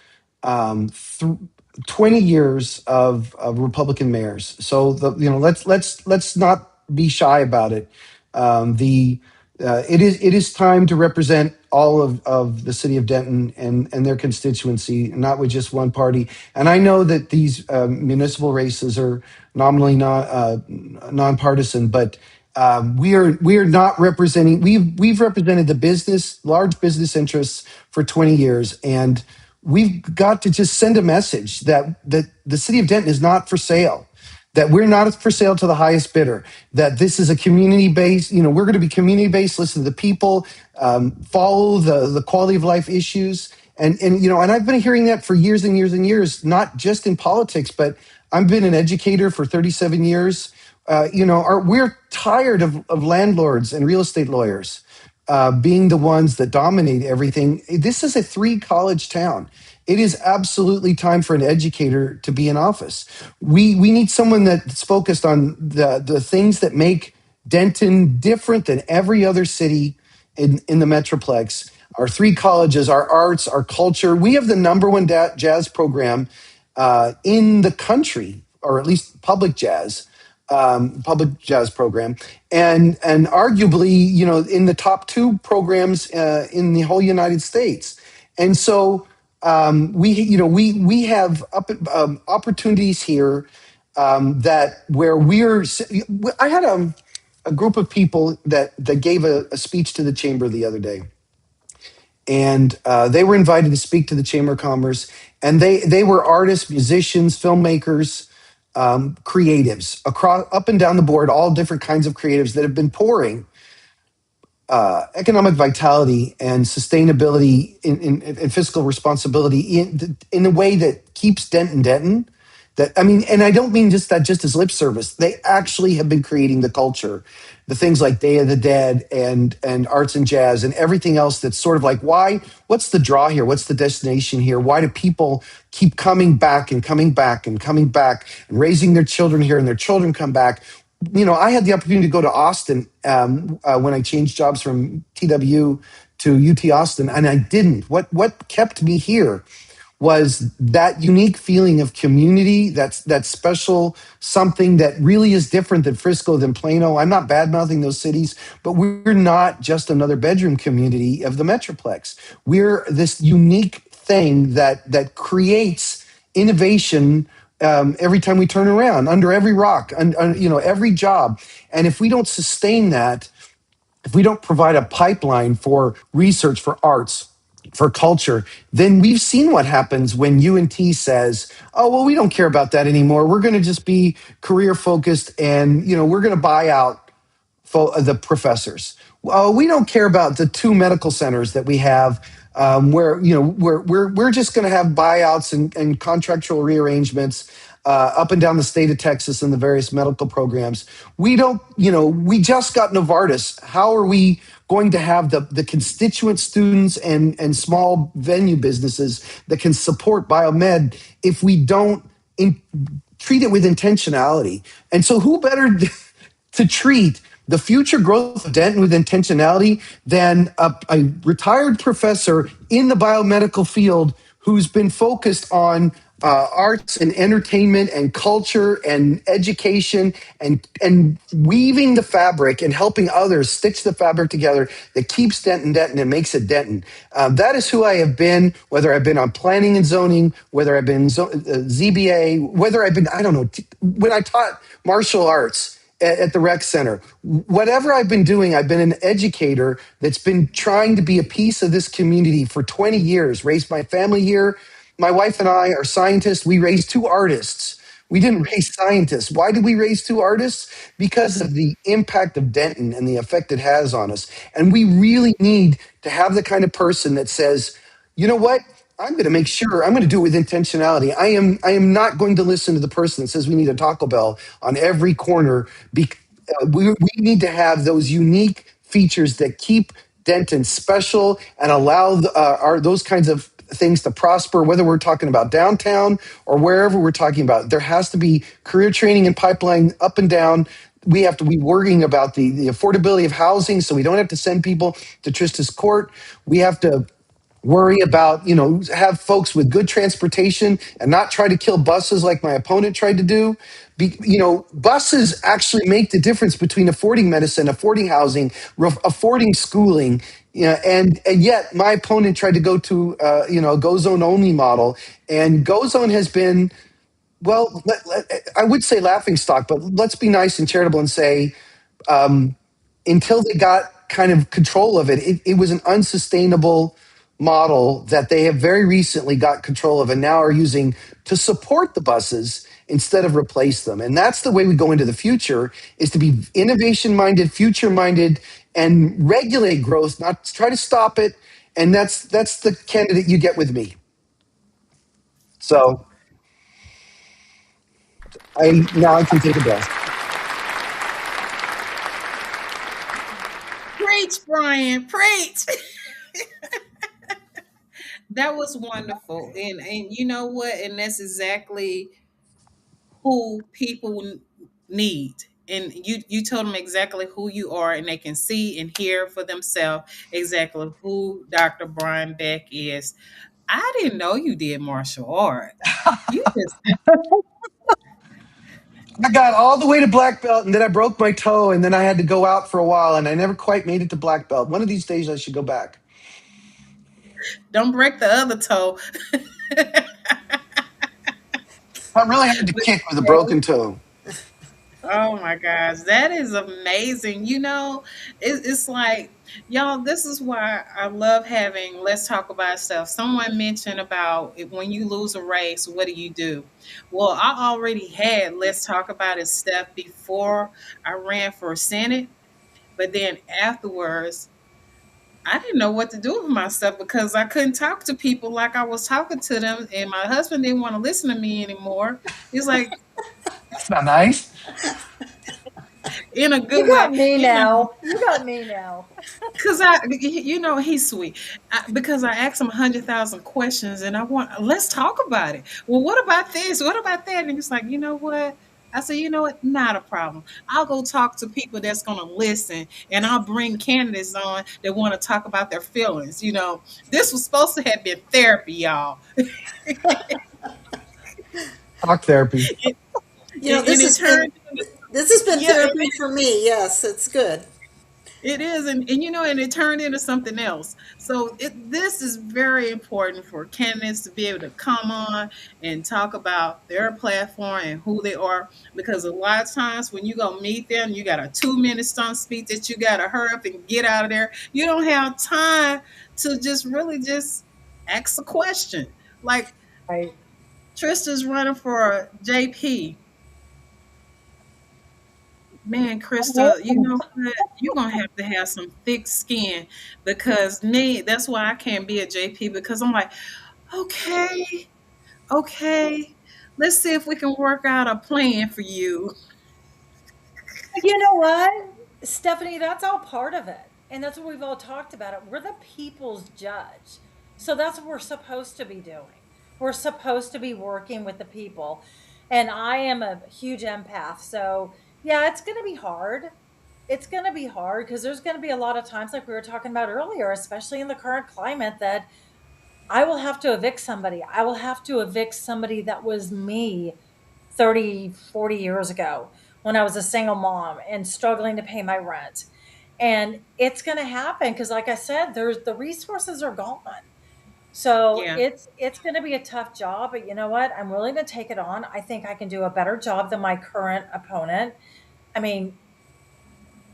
20 years of Republican mayors. So let's not be shy about it. The it is time to represent all of the city of Denton and their constituency, not with just one party. And I know that these municipal races are nominally nonpartisan, but we are not representing. We've represented the large business interests for 20 years, and we've got to just send a message that the city of Denton is not for sale, that we're not for sale to the highest bidder, that this is a community based, we're going to be community based, listen to the people, follow the quality of life issues. And I've been hearing that for years and years and years, not just in politics, but I've been an educator for 37 years. We're tired of landlords and real estate lawyers being the ones that dominate everything. This is a 3 college town. It is absolutely time for an educator to be in office. We need someone that's focused on the things that make Denton different than every other city in the Metroplex. Our 3 colleges, our arts, our culture. We have the number one jazz program in the country, or at least public jazz program, and arguably, in the top 2 programs in the whole United States. And so we have opportunities here that where we're. I had a group of people that gave a speech to the chamber the other day, and they were invited to speak to the Chamber of Commerce, and they were artists, musicians, filmmakers, creatives across up and down the board, all different kinds of creatives that have been pouring economic vitality and sustainability in fiscal responsibility in a way that keeps Denton Denton. That I mean, and I don't mean just as lip service. They actually have been creating the culture, the things like Day of the Dead and arts and jazz and everything else. That's sort of like why? What's the draw here? What's the destination here? Why do people keep coming back and coming back and coming back and raising their children here and their children come back? I had the opportunity to go to Austin when I changed jobs from TW to UT Austin, and I didn't. What kept me here was that unique feeling of community. That's that special something that really is different than Frisco, than Plano. I'm not bad mouthing those cities, but we're not just another bedroom community of the Metroplex. We're this unique thing that creates innovation every time we turn around, under every rock, every job. And if we don't sustain that, if we don't provide a pipeline for research, for arts, for culture, then we've seen what happens when UNT says, "Oh, well, we don't care about that anymore. We're going to just be career focused, and we're going to buy out the professors. We don't care about the 2 medical centers that we have, where we're just going to have buyouts and contractual rearrangements up and down the state of Texas and the various medical programs. We don't, we just got Novartis. How are we going to have the constituent students and small venue businesses that can support biomed if we don't treat it with intentionality? And so, who better to treat the future growth of Denton with intentionality than a retired professor in the biomedical field who's been focused on arts and entertainment and culture and education and weaving the fabric and helping others stitch the fabric together that keeps Denton Denton and makes it Denton. That is who I have been, whether I've been on planning and zoning, whether I've been ZBA, whether I've been, I don't know, when I taught martial arts at the rec center. Whatever I've been doing, I've been an educator that's been trying to be a piece of this community for 20 years, raised my family here. My wife and I are scientists. We raised two artists. We didn't raise scientists. Why did we raise two artists? Because of the impact of Denton and the effect it has on us. And we really need to have the kind of person that says, you know what? I'm going to make sure I'm going to do it with intentionality. I am not going to listen to the person that says we need a Taco Bell on every corner. We need to have those unique features that keep Denton special and allow those kinds of things to prosper, whether we're talking about downtown or wherever we're talking about. There has to be career training and pipeline up and down. We have to be worrying about the affordability of housing so we don't have to send people to Trista's Court. We have to worry about, have folks with good transportation and not try to kill buses like my opponent tried to do. Buses actually make the difference between affording medicine, affording housing, affording schooling. And yet my opponent tried to go to, a go zone only model, and go zone has been, well, I would say laughing stock, but let's be nice and charitable and say, until they got kind of control of it was an unsustainable model that they have very recently got control of and now are using to support the buses instead of replace them. And that's the way we go into the future, is to be innovation minded, future minded, and regulate growth, not try to stop it. And that's the candidate you get with me. So I can take a breath.
Preach, Brian, preach. That was wonderful. And you know what? And that's exactly who people need. And you told them exactly who you are, and they can see and hear for themselves exactly who Dr. Brian Beck is. I didn't know you did martial art. You just
I got all the way to black belt, and then I broke my toe, and then I had to go out for a while, and I never quite made it to black belt. One of these days I should go back.
don't break the other toe.
I really had to kick with a broken toe.
Oh my gosh, that is amazing. It's like, y'all, this is why I love having Let's Talk About Stuff. Someone mentioned about when you lose a race, what do you do? Well, I already had Let's Talk About It stuff before I ran for Senate, but then afterwards, I didn't know what to do with myself because I couldn't talk to people like I was talking to them, and my husband didn't want to listen to me anymore. He's like,
That's not nice.
in a
You
good way,
got me now. You got me now.
because he's sweet. Because I asked him 100,000 questions, and let's talk about it. Well, what about this? What about that? And he's like, you know what? I said, you know what? Not a problem. I'll go talk to people that's going to listen, and I'll bring candidates on that want to talk about their feelings. This was supposed to have been therapy, y'all.
Talk therapy.
and,
You know,
and it turned,
this has been
yeah,
therapy for me. Yes, it's good.
it is, and it turned into something else. So this is very important for candidates to be able to come on and talk about their platform and who they are, because a lot of times when you go meet them, you got a 2 minute stump speech that you got to hurry up and get out of there. You don't have time to just really just ask a question. Like
Right.
Trista's running for JP. Man, Krista, you know what? You're gonna have to have some thick skin, because that's why I can't be a JP, because I'm like, okay, okay, let's see if we can work out a plan for you.
But you know what, Stephanie, that's all part of it. And that's what we've all talked about it. We're the people's judge. So that's what we're supposed to be doing. We're supposed to be working with the people. And I am a huge empath. So, yeah, it's going to be hard. It's going to be hard because there's going to be a lot of times, like we were talking about earlier, especially in the current climate, that I will have to evict somebody. I will have to evict somebody that was me 30, 40 years ago when I was a single mom and struggling to pay my rent. And it's going to happen because, like I said, there's the resources are gone. So
Yeah.
it's going to be a tough job, but you know what? I'm willing to take it on. I think I can do a better job than my current opponent. I mean,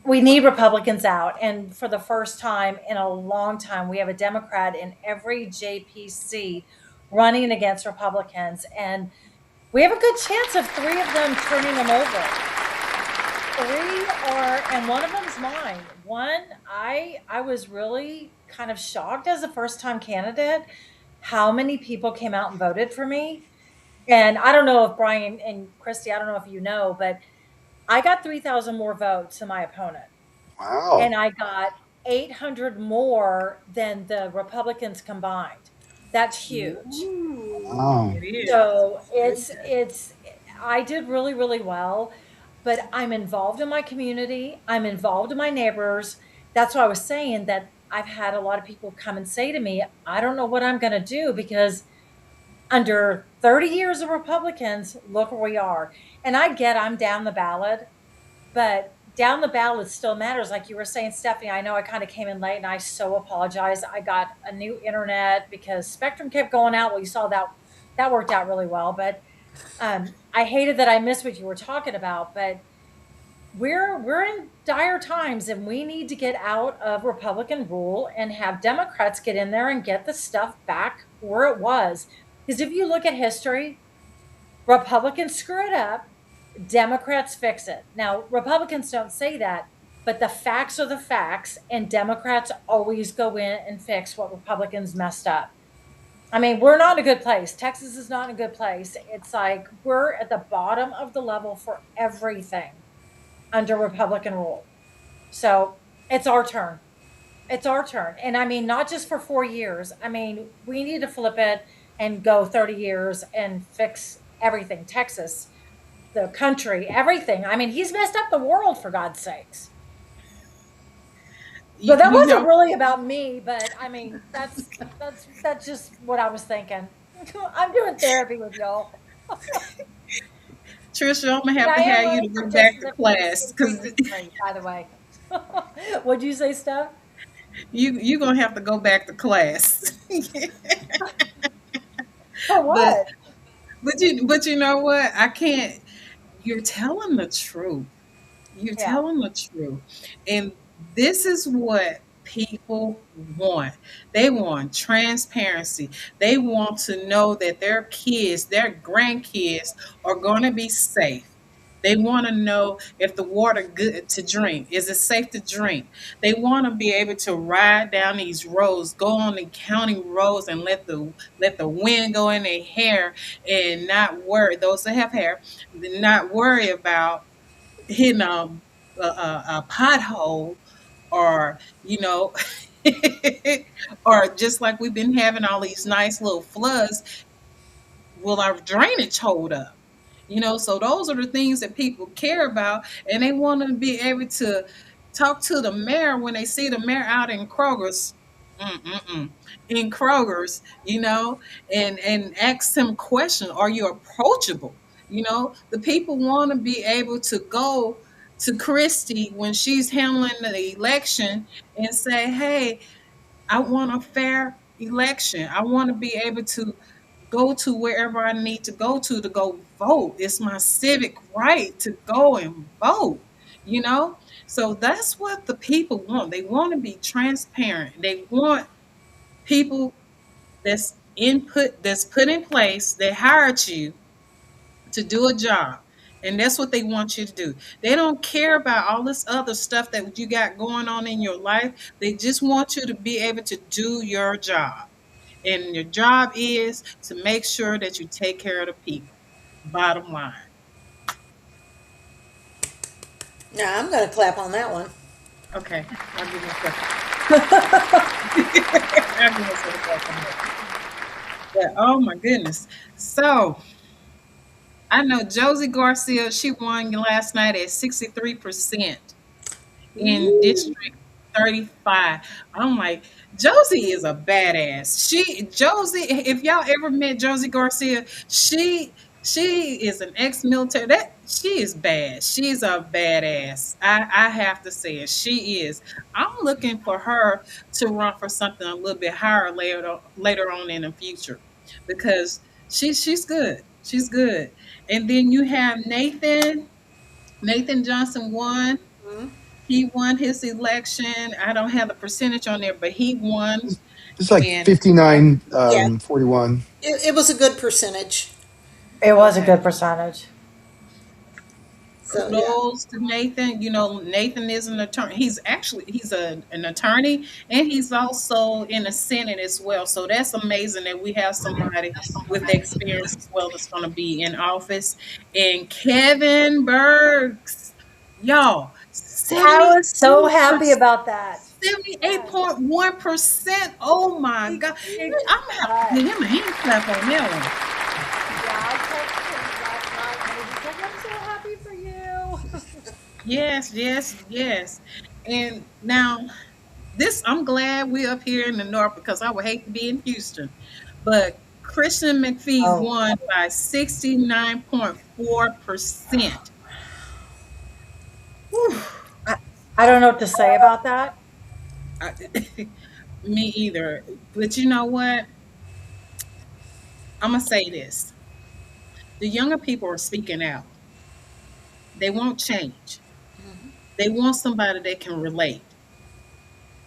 we need Republicans out. And for the first time in a long time, we have a Democrat in every JPC running against Republicans. And we have a good chance of three of them turning them over. Three are, and one of them's mine. One, I was really kind of shocked as a first time candidate how many people came out and voted for me. And I don't know if Brian and Christy, I don't know if you know, but I got 3,000 more votes than my opponent.
Wow.
And I got 800 more than the Republicans combined. That's huge.
Ooh.
Wow.
It is.
So it's I did really, really well, but I'm involved in my community. I'm involved in my neighbors. That's why I was saying that I've had a lot of people come and say to me, I don't know what I'm going to do because under 30 years of Republicans, look where we are. And I get I'm down the ballot, but down the ballot still matters. Like you were saying, Stephanie, I know I kind of came in late and I so apologize. I got a new internet because Spectrum kept going out. Well, you saw that that worked out really well. But I hated that I missed what you were talking about. But we're in dire times and we need to get out of Republican rule and have Democrats get in there and get the stuff back where it was. Because if you look at history, Republicans screw it up, Democrats fix it. Now, Republicans don't say that, but the facts are the facts, and Democrats always go in and fix what Republicans messed up. I mean, we're not in a good place. Texas is not in a good place. It's like we're at the bottom of the level for everything under Republican rule. So it's our turn. It's our turn. And I mean, not just for 4 years. I mean, we need to flip it and go 30 years and fix everything. Texas, the country, everything. I mean, he's messed up the world for God's sakes.
You,
But that
you
wasn't
know,
really about me. But I mean, that's just what I was thinking. I'm doing therapy with y'all,
Trisha, I'm gonna
and
have
I
to
am
have you
willing
to
for
go back
Justice
to
to see
class
his
because
green screen. By the way, what'd you say, Steph?
you gonna have to go back to class.
For
but
what?
but you know what? I can't. You're telling the truth. You're
Yeah.
telling the truth. And this is what people want. They want transparency. They want to know that their kids, their grandkids are going to be safe. They want to know if the water good to drink. Is it safe to drink? They want to be able to ride down these roads, go on the county roads and let the wind go in their hair and not worry, those that have hair, not worry about hitting a pothole or or just like we've been having all these nice little floods, will our drainage hold up? So those are the things that people care about, and they want to be able to talk to the mayor when they see the mayor out in Kroger's. Mm-mm-mm. In Kroger's, and ask them questions. Are you approachable? The people want to be able to go to Christie when she's handling the election and say, "Hey, I want a fair election. I want to be able to go to wherever I need to go vote. It's my civic right to go and vote, you know? So that's what the people want. They want to be transparent. They want people that's put in place, they hired you to do a job. And that's what they want you to do. They don't care about all this other stuff that you got going on in your life. They just want you to be able to do your job. And your job is to make sure that you take care of the people. Bottom line.
Yeah, I'm gonna clap on that one.
Okay. I'll give myself I'll give myself a clap on that. But oh my goodness. So I know Josie Garcia, she won last night at 63% in
Ooh.
District 35. I'm like, Josie is a badass. Josie, if y'all ever met Josie Garcia, she is an ex-military. That she is bad. She's a badass. I have to say it. She is. I'm looking for her to run for something a little bit higher later on in the future because she's good. She's good. And then you have Nathan Johnson won.
Mhm.
He won his election. I don't have the percentage on there, but he won.
It's like
And
59,
Yeah,
41.
it was a good percentage.
It was a
okay,
good percentage.
So yeah.
kudos to Nathan. You know, Nathan is an attorney. An attorney, and he's also in the Senate as well. So that's amazing that we have somebody with experience as well that's going to be in office. And Kevin Burks, y'all,
I was so happy
78%.
about that. Yes.
78.1%. Oh my
He,
God.
he
I'm gonna have to
got,
give him a hand clap on that
yeah, I texted him last night and he said, I'm so happy for you.
one. Yes, yes, yes. And now this I'm glad we're up here in the north because I would hate to be in Houston. But Christian McPhee
Oh,
won by 69.4%. Whew.
I, I don't know what to say about that.
I, me either. But you know what? I'm gonna say this. The younger people are speaking out. They want change. They want somebody that can relate.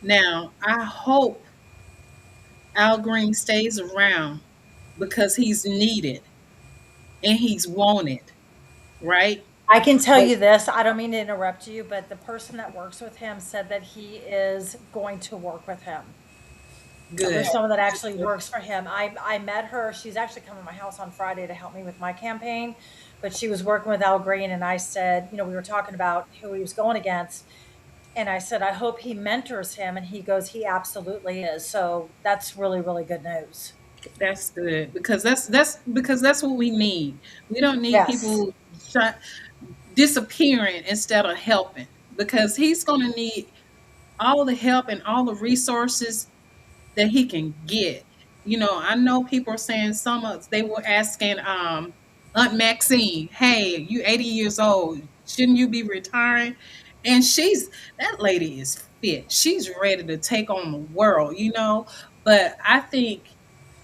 Now, I hope Al Green stays around because he's needed and he's wanted, right?
I can tell
But
you this. I don't mean to interrupt you, but the person that works with him said that he is going to work with him.
good.
There's someone that actually works for him. I met her. She's actually coming to my house on Friday to help me with my campaign, but she was working with Al Green, and I said, we were talking about who he was going against, and I said, I hope he mentors him, and he goes, he absolutely is. So that's really, really good news.
That's good because that's what we need. We don't need
Yes.
people shut, disappearing instead of helping because he's going to need all the help and all the resources that he can get. You know, I know people are saying they were asking Aunt Maxine, "Hey, you 80 years old, shouldn't you be retiring?" And that lady is fit. She's ready to take on the world, you know. But I think,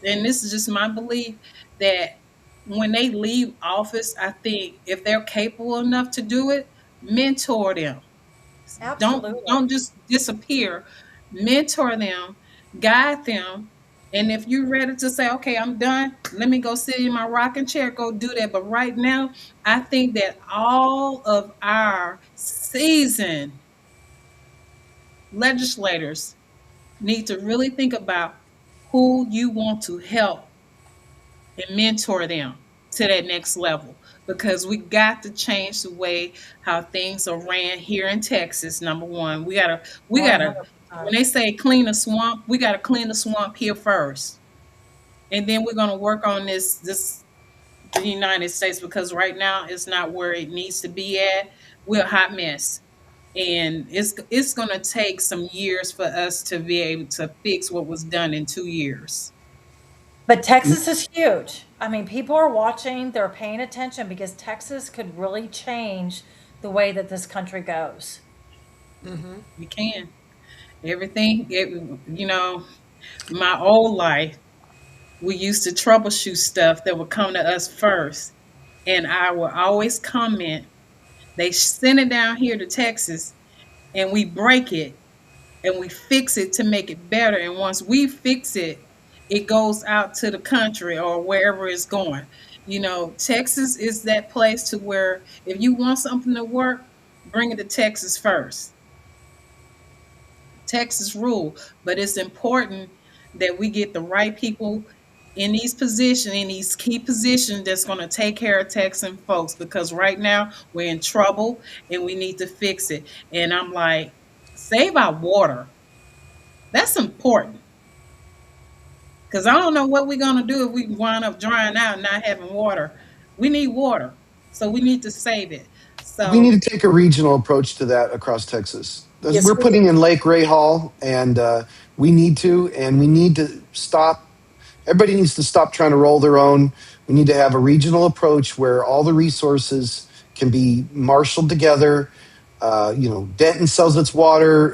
and this is just my belief, that when they leave office, I think if they're capable enough to do it, mentor them. Don't
Absolutely.
just disappear. Mentor them, guide them. And if you're ready to say, okay, I'm done, let me go sit in my rocking chair, go do that. But right now, I think that all of our seasoned legislators need to really think about who you want to help and mentor them to that next level because we got to change the way how things are ran here in Texas. Number one, we gotta when
100%.
they say clean a swamp, we gotta clean the swamp here first, and then we're gonna work on this the United States because right now it's not where it needs to be at. We're a hot mess. And it's gonna take some years for us to be able to fix what was done in 2 years.
But Texas is huge. I mean, people are watching, they're paying attention because Texas could really change the way that this country goes.
You can. You know, my old life, we used to troubleshoot stuff that would come to us first. And I would always comment, they send it down here to Texas and we break it and we fix it to make it better. And once we fix it, it goes out to the country or wherever it's going. You know, Texas is that place to where if you want something to work, bring it to Texas first. Texas rule, but it's important that we get the right people in in these key positions that's going to take care of Texan folks because right now we're in trouble and we need to fix it. And I'm like, save our water. That's important because I don't know what we're going to do if we wind up drying out and not having water. We need water, so we need to save it.
We
So
need to take a regional approach to that across Texas.
Yes,
we're
we do.
putting in Lake Ray Hall, and we need to stop. Everybody needs to stop trying to roll their own. We need to have a regional approach where all the resources can be marshaled together. Denton sells its water,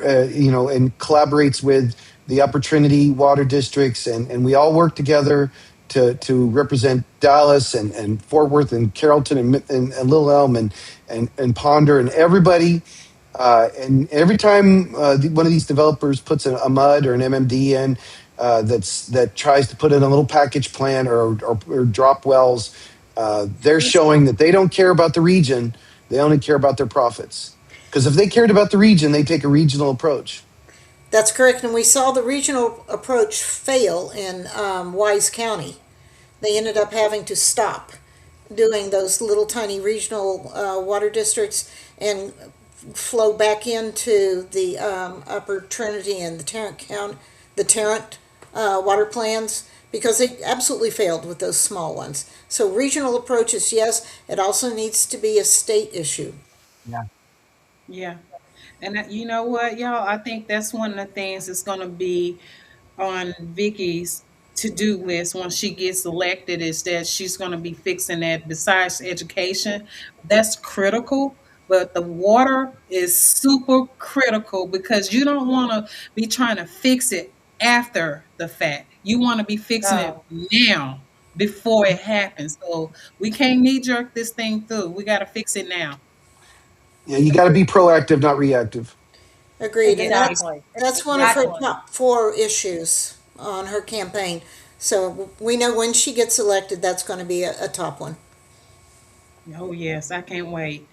and collaborates with the Upper Trinity water districts, and we all work together to represent Dallas and Fort Worth and Carrollton and Little Elm and Ponder and everybody. And every time one of these developers puts a mud or an MMD in, that tries to put in a little package plant or drop wells, they're showing that they don't care about the region. They only care about their profits. Because if they cared about the region, they take a regional approach.
That's correct. And we saw the regional approach fail in Wise County. They ended up having to stop doing those little tiny regional water districts and flow back into the Upper Trinity and the Tarrant water plans because they absolutely failed with those small ones. So regional approaches, yes, it also needs to be a state issue.
Yeah.
Yeah. And you know what, y'all? I think that's one of the things that's going to be on Vicky's to-do list once she gets elected is that she's going to be fixing that besides education. That's critical, but the water is super critical because you don't want to be trying to fix it after the fact. You want to be fixing it
No.
now before it happens. So we can't knee jerk this thing through. We got to fix it now.
Yeah, you got to be proactive, not reactive.
Agreed, and
Yeah.
Exactly.
that's one of her
Exactly.
top four issues on her campaign. So we know when she gets elected, that's going to be a top one.
Oh, yes, I can't wait.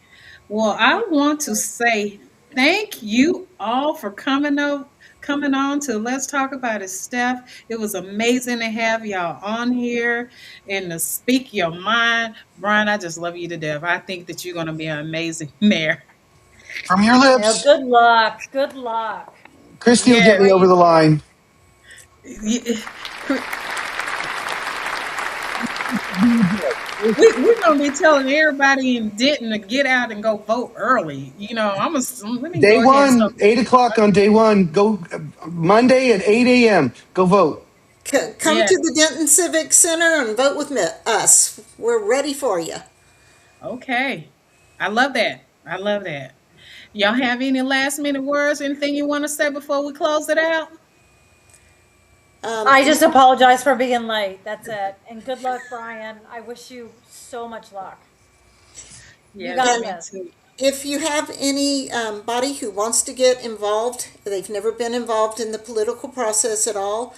Well, I want to say thank you all for coming on to Let's Talk About It, Steph. It was amazing to have y'all on here and to speak your mind. Brian, I just love you to death. I think that you're going to be an amazing mayor.
From your
Now,
lips,
good luck. Good luck.
Christy will get
Yeah.
me over the line.
We're gonna be telling everybody in Denton to get out and go vote early. Let me
Day
go ahead and start.
one, 8 o'clock on day one. Go Monday at 8 a.m. Go vote.
Come
Yeah.
to the Denton Civic Center and vote with us. We're ready for you.
Okay. I love that. I love that. Y'all have any last minute words? Anything you want to say before we close it out?
Um,
I just apologize for being late. That's it. And good luck, Brian. I wish you so much luck. You
Yes,
got
and
me
this.
too.
if you have any body who wants to get involved, they've never been involved in the political process at all,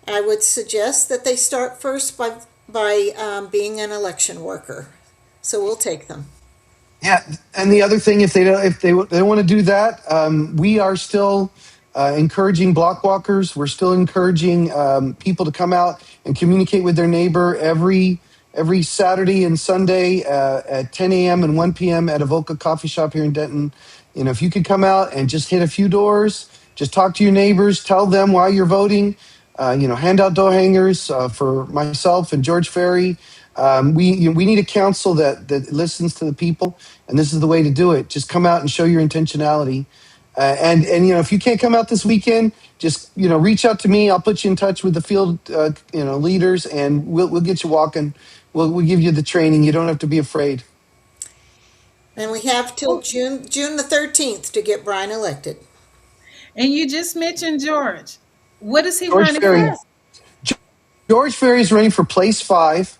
I would suggest that they start first by being an election worker. So we'll take them.
Yeah, and the other thing, if they don't want to do that, we are still encouraging block walkers. We're still encouraging people to come out and communicate with their neighbor every Saturday and Sunday at 10 a.m. and 1 p.m. at Avoca Coffee Shop here in Denton. If you could come out and just hit a few doors, just talk to your neighbors, tell them why you're voting. Hand out door hangers for myself and George Ferry. We need a council that listens to the people, and this is the way to do it. Just come out and show your intentionality. And if you can't come out this weekend, just reach out to me. I'll put you in touch with the field leaders, and we'll get you walking. We'll give you the training. You don't have to be afraid.
And we have till June the 13th to get Brian elected.
And you just mentioned George. What is he
George
running
Ferry.
for?
Yes.
George Ferry is running for place 5.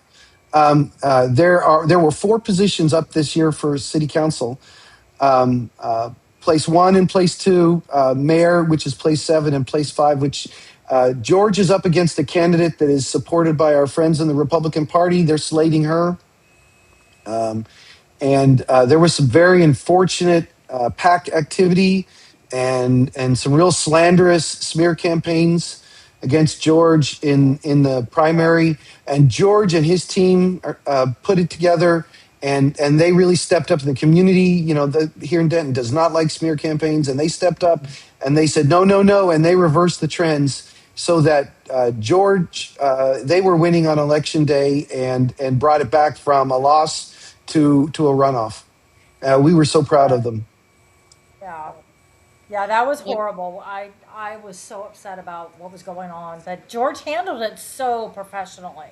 There were 4 positions up this year for city council. um, uh, Place 1 and place 2, mayor, which is place 7, and place 5, which George is up against a candidate that is supported by our friends in the Republican Party. They're slating her. Um, and there was some very unfortunate PAC activity and some real slanderous smear campaigns against George in the primary. And George and his team put it together, and they really stepped up in the community. Here in Denton does not like smear campaigns, and they stepped up and they said no, no, no, and they reversed the trends so that George they were winning on election day and brought it back from a loss to a runoff. We were so proud of them.
Yeah. Yeah, that was
Yep,
horrible. I was so upset about what was going on, but George handled it so professionally.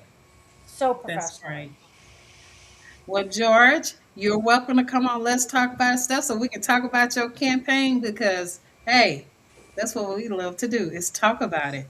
So
that's
professionally.
right. Well, George, you're welcome to come on. Let's talk about stuff so we can talk about your campaign because, hey, that's what we love to do is talk about it.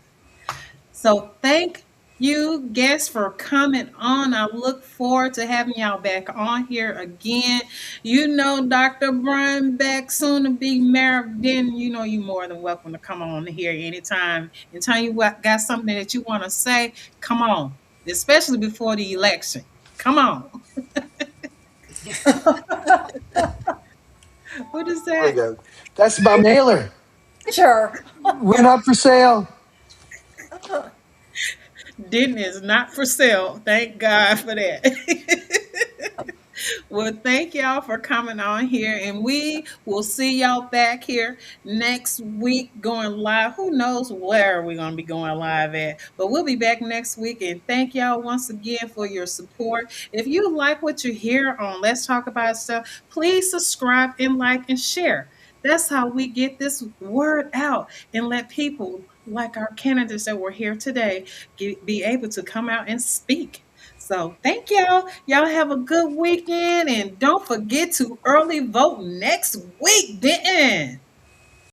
So thank you, guests, for coming on. I look forward to having y'all back on here again. You know, Dr. Brian back soon to be mayor. Then you know you're more than welcome to come on here anytime. Anytime you got something that you want to say, come on. Especially before the election. Come on. What is
There we
that?
go. That's my mailer.
Sure.
We're not for sale.
Denton is not for sale. Thank God for that. Well, thank y'all for coming on here, and we will see y'all back here next week going live. Who knows where we're going to be going live at, but we'll be back next week. And thank y'all once again for your support. If you like what you hear on Let's Talk About Stuff, please subscribe and like and share. That's how we get this word out and let people like our candidates that were here today be able to come out and speak. So thank y'all. Y'all have a good weekend and don't forget to early vote next week, Denton.